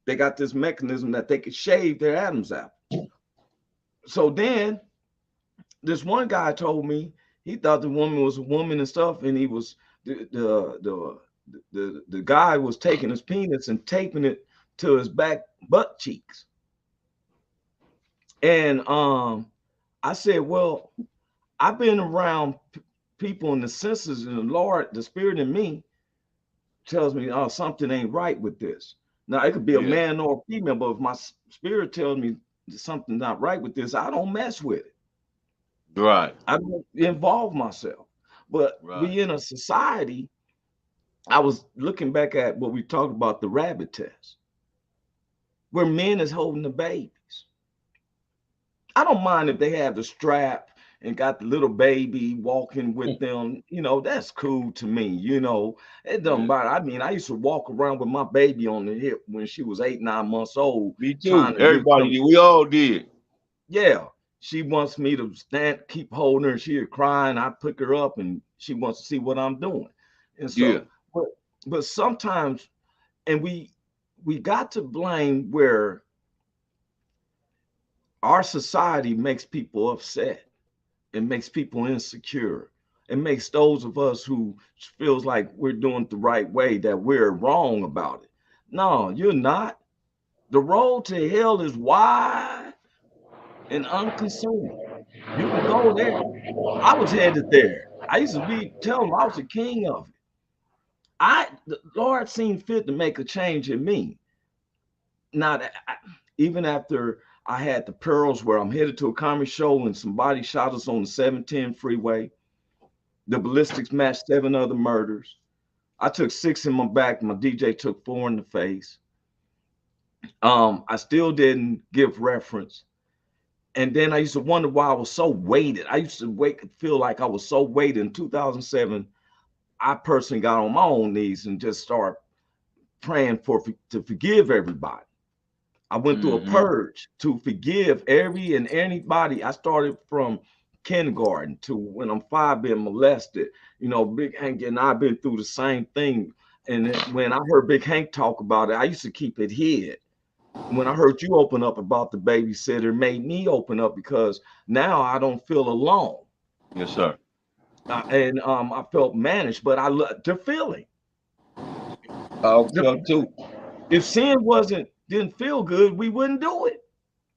they got this mechanism that they could shave their Adam's apple. So then this one guy told me he thought the woman was a woman and stuff, and he was the guy was taking his penis and taping it to his back butt cheeks. And I said, well, I've been around people in the senses, and the Lord, the spirit in me tells me, oh, something ain't right with this. Now it could be a man or a female, but if my spirit tells me something's not right with this, I don't mess with it. Right. I don't involve myself. But we in a society, I was looking back at what we talked about, the rabbit test, where men is holding the babies. I don't mind if they have the strap and got the little baby walking with them. You know, that's cool to me. You know, it doesn't matter. I mean, I used to walk around with my baby on the hip when she was 8, 9 months old. Me too. Everybody did. We all did. Yeah. She wants me to stand, keep holding her. She'll cry, and I pick her up, and she wants to see what I'm doing. And so, but sometimes, and we got to blame where our society makes people upset. It makes people insecure. It makes those of us who feels like we're doing it the right way, that we're wrong about it. No, you're not. The road to hell is wide and unconsumed. You can go there. I was headed there. I used to tell them I was the king of it. The Lord seemed fit to make a change in me. Even after I had the pearls where I'm headed to a comedy show and somebody shot us on the 710 freeway. The ballistics matched 7 other murders. I took 6 in my back. My DJ took 4 in the face. I still didn't give reference. And then I used to wonder why I was so weighted. I used to feel like I was so weighted. In 2007, I personally got on my own knees and just started praying to forgive everybody. I went through a purge to forgive every and anybody. I started from kindergarten to when I'm 5 being molested. You know, Big Hank and I've been through the same thing. And when I heard Big Hank talk about it, I used to keep it hid. When I heard you open up about the babysitter, it made me open up because now I don't feel alone. Yes, sir. And I felt managed, but I loved the feeling. I felt too. If sin didn't feel good, we wouldn't do it.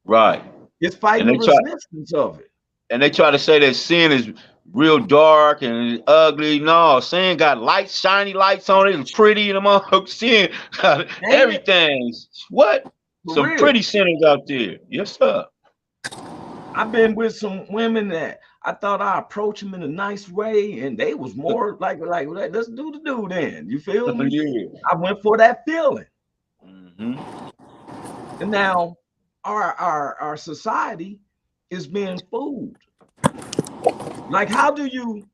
Right. It's fighting the resistance of it. And they try to say that sin is real dark and ugly. No, sin got lights, shiny lights on it. It's pretty and among sin got everything. What? Some pretty sinners out there. Yes, sir. I've been with some women that I thought I approached them in a nice way, and they was more like let's do the do then. You feel me? Yeah. I went for that feeling. Mm-hmm. And now our society is being fooled. Like, how do you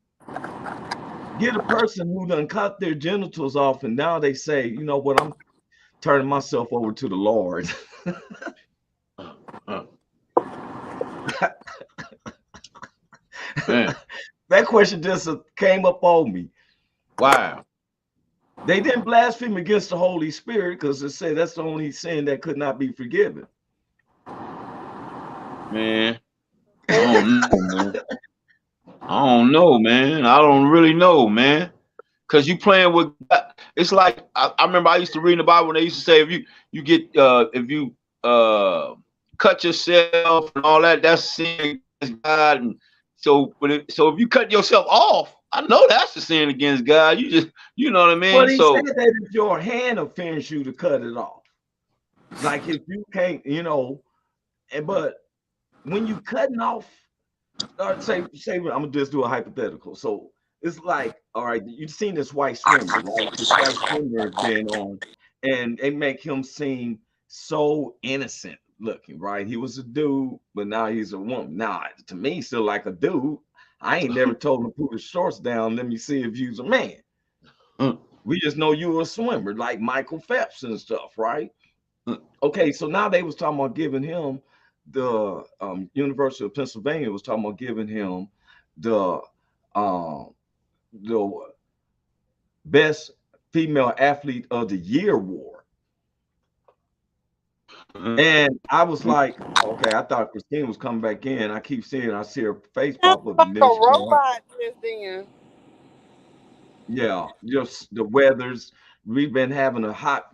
get a person who done cut their genitals off and now they say, you know what, I'm turning myself over to the Lord? That question just came up on me. Wow. They didn't blaspheme against the Holy Spirit because it said that's the only sin that could not be forgiven. Man, I don't know, man. I don't know, man. I don't really know, man. because you playing with. It's like I remember I used to read in the Bible when they used to say if you cut yourself and all that, that's sin against God. And so if you cut yourself off, I know that's a sin against God. You know what I mean. Well, he So said that if your hand offends you, to cut it off. Like if you can't, but when you cutting off, or say I'm gonna just do a hypothetical. So it's like, all right, you've seen this white swimmer, right? This white swimmer has been on, and they make him seem so innocent looking, right? He was a dude, but now he's a woman. Now, to me, he's still like a dude. I ain't never told him to put his shorts down. Let me see if you's a man. We just know you were a swimmer, like Michael Phelps and stuff, right? Okay, so now they was talking about giving him the University of Pennsylvania was talking about giving him the best female athlete of the year award. And I was like, okay, I thought Christina was coming back in. I see her face pop up. Like a robot just then. Yeah, just the weathers. We've been having a hot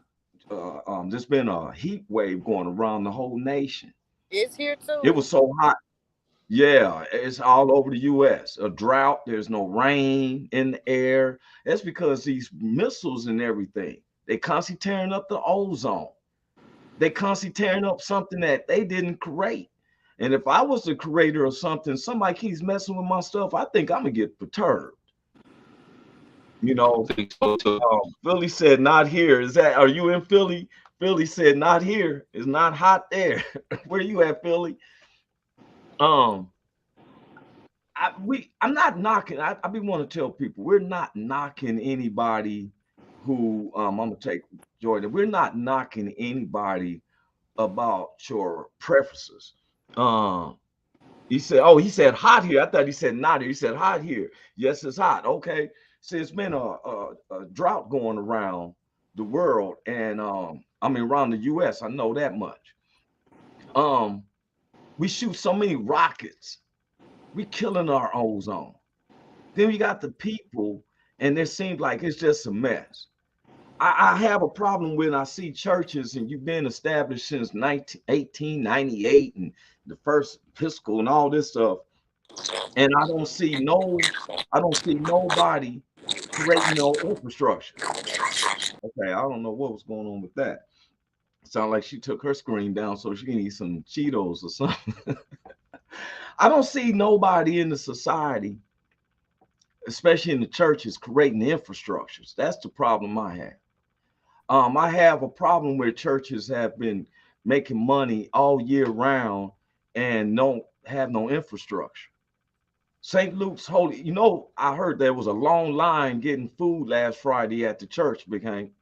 there's been a heat wave going around the whole nation. It's here too. It was so hot. Yeah, it's all over the US. A drought, there's no rain in the air. That's because these missiles and everything, they constantly tearing up the ozone. They constantly tearing up something that they didn't create. And if I was the creator of something, somebody keeps messing with my stuff, I think I'm gonna get perturbed. Philly said not here. Are you in Philly? Philly said not here. It's not hot there. Where you at, Philly? I'm not knocking. I be want to tell people we're not knocking anybody who I'm gonna take Jordan. We're not knocking anybody about your preferences. He said hot here. I thought he said not here. He said hot here. Yes, it's hot. Okay. So it's been a drought going around the world, and around the US. I know that much. We shoot so many rockets, we killing our ozone. Then we got the people, and it seems like it's just a mess. I have a problem when I see churches, and you've been established since 1898 and the first Episcopal and all this stuff, and I don't see nobody creating no infrastructure. Okay, I don't know what was going on with that. Sound like she took her screen down so she can eat some Cheetos or something. I don't see nobody in the society, especially in the churches, creating the infrastructures. That's the problem I have. I have a problem where churches have been making money all year round and don't have no infrastructure. St. Luke's Holy, I heard there was a long line getting food last Friday at the church, Big Hank.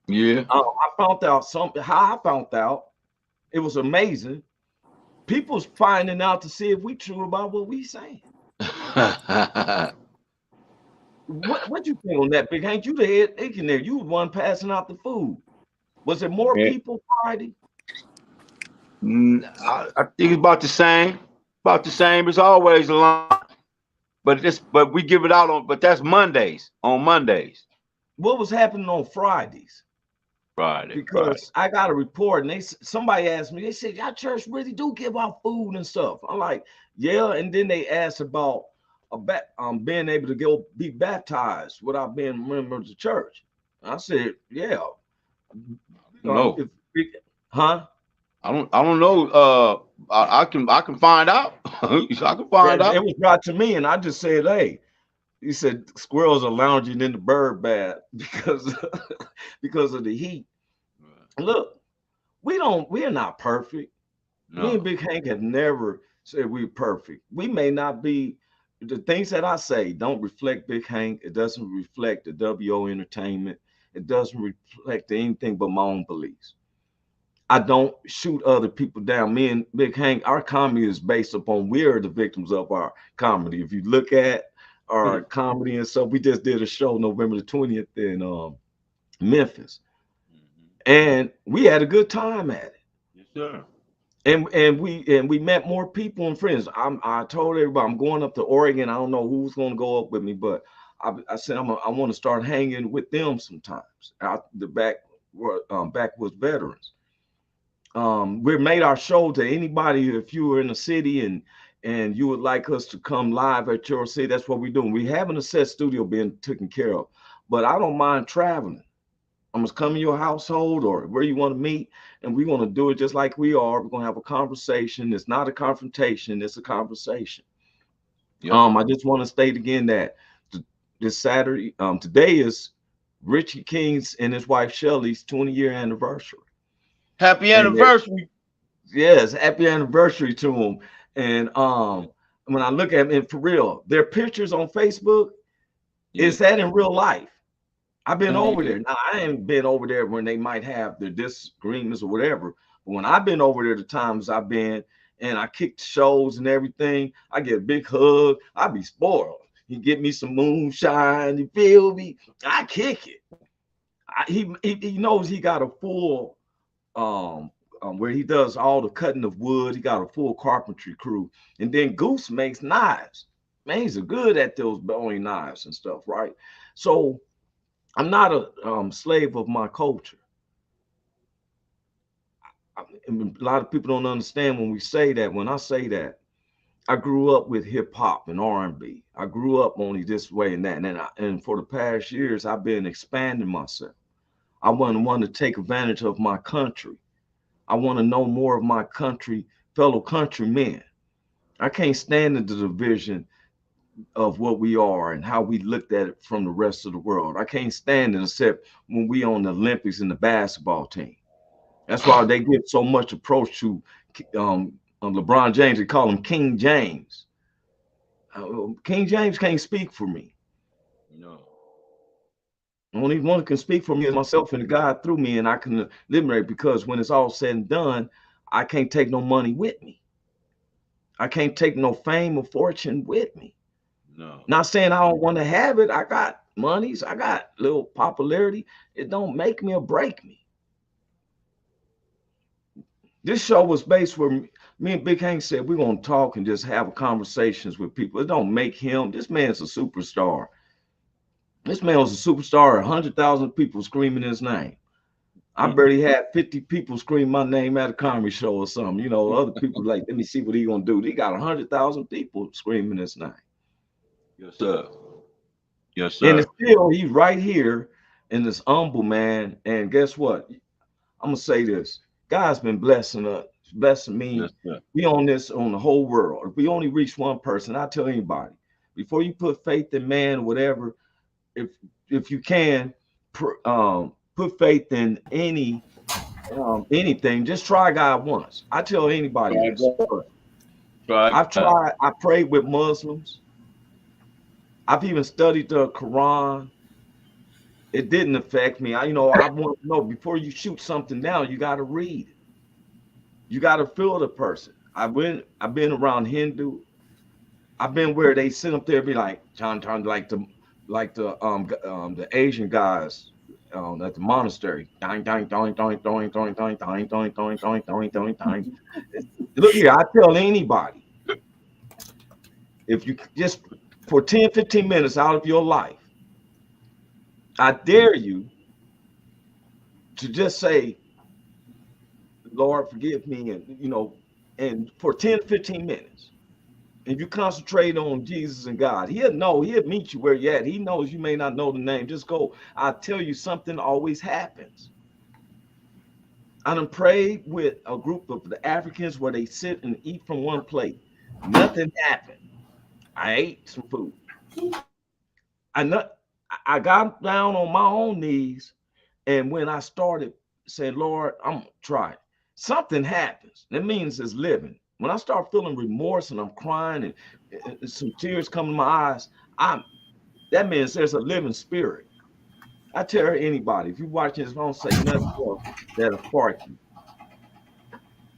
Yeah. I found out how I found out. It was amazing. People's finding out to see if we true about what we saying. What you think on that, Big Hank? You the head aching there. You was one passing out the food. Was it more people Friday? I think it's about the same. About the same. It's always a line. But we give it out but that's Mondays. On Mondays. What was happening on Fridays? Because I got a report, and somebody asked me, they said, y'all church really do give out food and stuff. I'm like, yeah. And then they asked about being able to be baptized without being a member of the church. I said, yeah. No. Huh? I don't know. I can find out. I can find out. It was brought to me, and I just said, hey. He said squirrels are lounging in the bird bath because of the heat. Look, we're not perfect. No. Me and Big Hank have never said we're perfect. We may not be. The things that I say don't reflect Big Hank. It doesn't reflect the WO Entertainment. It doesn't reflect anything but my own beliefs. I don't shoot other people down. Me and Big Hank, our comedy is based upon we're the victims of our comedy. If you look at our comedy and stuff, we just did a show November the 20th in Memphis, and we had a good time at it. Yes, sir. And we met more people and friends. I told everybody I'm going up to Oregon. I don't know who's going to go up with me, but I said I want to start hanging with them sometimes out the backwoods veterans. We made our show to anybody. If you were in the city and you would like us to come live at your city, that's what we're doing. We having a set studio being taken care of, but I don't mind traveling. I'm gonna come in your household or where you want to meet, and we're gonna do it just like we are. We're gonna have a conversation. It's not a confrontation, it's a conversation. Yep. I just want to state again that this Saturday, today is Richie King's and his wife Shelly's 20-year anniversary. Happy anniversary. Yes, happy anniversary to them. And when I look at them, and for real, their pictures on Facebook, is that in real life? I've been over there. Now, I ain't been over there when they might have their disagreements or whatever. But when I've been over there, the times I've been and I kick shows and everything, I get a big hug. I be spoiled. He get me some moonshine. You feel me? I kick it. He knows he got a full where he does all the cutting of wood. He got a full carpentry crew, and then Goose makes knives. Man, he's good at those Bowie knives and stuff, right? So I'm not a slave of my culture. A lot of people don't understand when we say that. When I say that, I grew up with hip hop and R&B. I grew up only this way and that, and for the past years, I've been expanding myself. I want to take advantage of my country. I want to know more of my country, fellow countrymen. I can't stand the division of what we are and how we looked at it from the rest of the world. I can't stand it except when we on the Olympics and the basketball team. That's why they give so much approach to LeBron James. They call him King James. King James can't speak for me. No. Only one can speak for me is myself and the God through me, and I can liberate, because when it's all said and done, I can't take no money with me. I can't take no fame or fortune with me. No. Not saying I don't want to have it. I got monies. I got little popularity. It don't make me or break me. This show was based where me and Big Hank said we're going to talk and just have conversations with people. It don't make him. This man's a superstar. This man was a superstar. 100,000 people screaming his name. I barely had 50 people scream my name at a comedy show or something. You know, other people like, let me see what he gonna do. He got 100,000 people screaming his name. Yes, sir. Yes, sir. And still, he's right here in this humble man. And guess what? I'm gonna say this. God's been blessing us, blessing me. Yes, we on the whole world. If we only reach one person, I tell anybody, before you put faith in man, whatever, if you can, put faith in anything. Just try God once. I tell anybody this. I prayed with Muslims. I've even studied the Quran. It didn't affect me. I want to know, before you shoot something down, you got to read it. You got to feel the person. I've been around Hindu. I've been where they sit up there and be like, John, like the Asian guys at the monastery. Look here, I tell anybody, if you just for 10, 15 minutes out of your life, I dare you to just say, Lord, forgive me, and for 10, 15 minutes. And you concentrate on Jesus and God, he'll meet you where you're at. He knows you may not know the name. Just go. I tell you, something always happens. I done prayed with a group of the Africans where they sit and eat from one plate. Nothing happened. I ate some food. I got down on my own knees, and when I started saying, Lord, I'm gonna try it, something happens. That means it's living. When I start feeling remorse and I'm crying and some tears come to my eyes, that means there's a living spirit. I tell anybody, if you're watching this, don't say nothing else that'll spark you.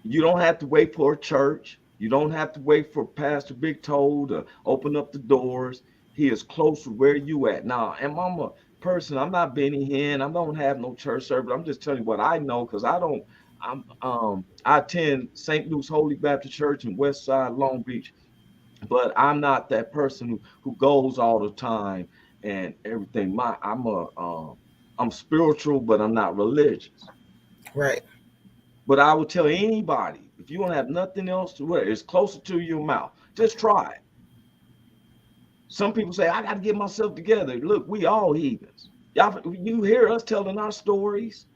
You don't have to wait for a church. You don't have to wait for Pastor Big Toe to open up the doors. He is close to where you at. Now, and I'm a person, I'm not Benny Hinn. I don't have no church service. I'm just telling you what I know, because I attend St. Luke's Holy Baptist Church in West Side, Long Beach, but I'm not that person who goes all the time and everything. I'm spiritual, but I'm not religious. Right. But I would tell anybody, if you don't have nothing else to wear, it's closer to your mouth. Just try it. Some people say, I got to get myself together. Look, we all heathens. You hear us telling our stories.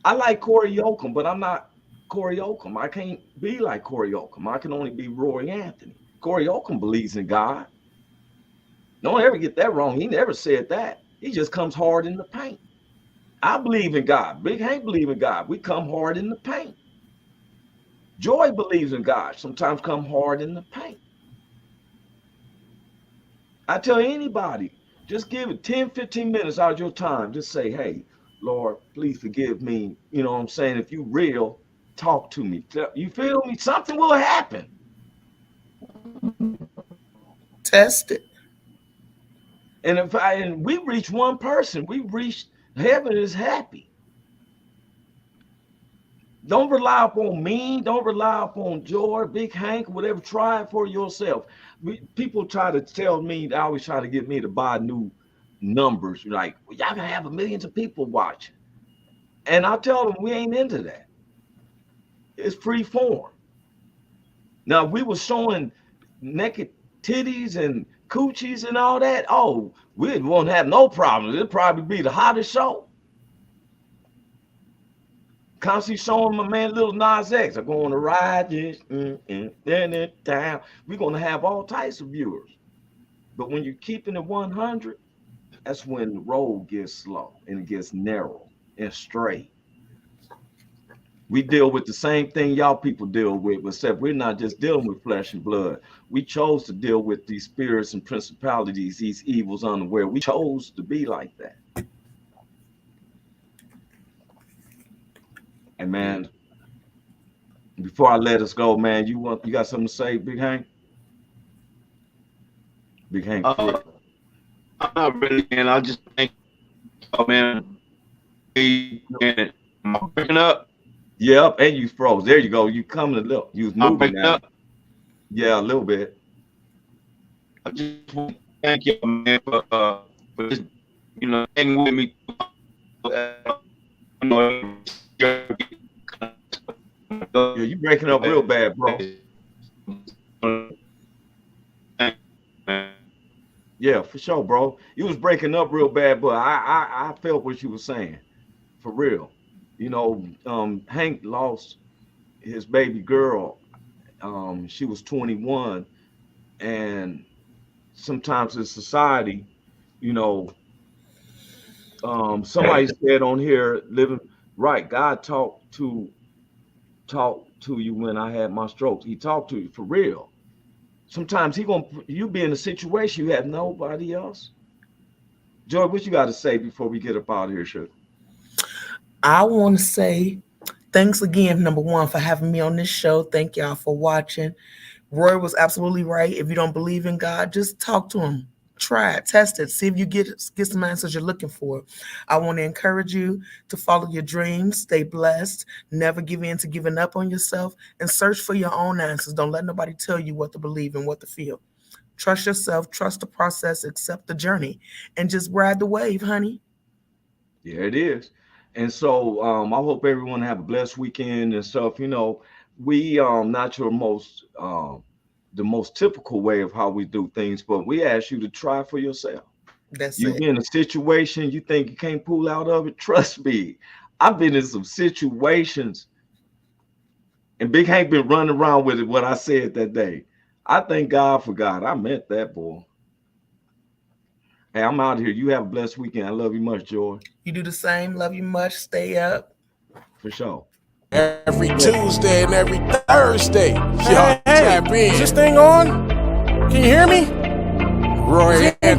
I like Corey Yoakum, but I'm not Corey Yoakum. I can't be like Corey Yoakum. I can only be Roy Anthony. Corey Yoakum believes in God. Don't ever get that wrong. He never said that. He just comes hard in the paint. I believe in God. Big Hank believes in God. We come hard in the paint. Joi believes in God. Sometimes come hard in the paint. I tell anybody, just give it 10, 15 minutes out of your time. Just say, hey, Lord, please forgive me. You know what I'm saying? If you real, talk to me. You feel me? Something will happen. Test it. And we reach one person, we reach heaven is happy. Don't rely upon me. Don't rely upon Joi, Big Hank, whatever. Try it for yourself. People try to tell me, they always try to get me to buy new numbers. Like, well, y'all gonna have millions of people watching. And I tell them we ain't into that. It's free form. Now, if we were showing naked titties and coochies and all that, oh, we won't have no problems. It'd probably be the hottest show. Constantly showing my man Little Nas X. I'm going to ride this down. We're going to have all types of viewers. But when you're keeping it 100, that's when the road gets slow and it gets narrow and straight. We deal with the same thing y'all people deal with, except we're not just dealing with flesh and blood. We chose to deal with these spirits and principalities, these evils unaware. We chose to be like that. And man, before I let us go, man, you got something to say, Big Hank? Big Hank. I'm not really, man. I just think, oh man, am I breaking up? Yep, and you froze. There you go. You coming a little. You was moving now. Up. Yeah, a little bit. I just want to thank you, man, for just, hanging with me. Yeah, you breaking up real bad, bro. Yeah, for sure, bro. You was breaking up real bad, but I felt what you were saying, for real. Hank lost his baby girl. She was 21, and sometimes in society, somebody said on here, living right, God talked to you when I had my strokes. He talked to you for real. Sometimes you be in a situation you have nobody else. Joi, what you got to say before we get up out of here, Sugar? I want to say thanks again, number one, for having me on this show. Thank y'all for watching. Roy was absolutely right. If you don't believe in God, just talk to him. Try it, test it, see if you get some answers you're looking for. I want to encourage you to follow your dreams, stay blessed, never give in to giving up on yourself, and search for your own answers. Don't let nobody tell you what to believe and what to feel. Trust yourself, trust the process, accept the journey, and just ride the wave, honey. Yeah, it is. And so I hope everyone have a blessed weekend and stuff. We not your the most typical way of how we do things, but we ask you to try for yourself. You be in a situation you think you can't pull out of it. Trust me, I've been in some situations, and Big Hank been running around with it. What I said that day, I thank God for God. I meant that, boy. Hey, I'm out here. You have a blessed weekend. I love you much, Joi. You do the same. Love you much. Stay up. For sure. Every Tuesday and every Thursday. Y'all tap in. Is this thing on? Can you hear me? Roy Anthony.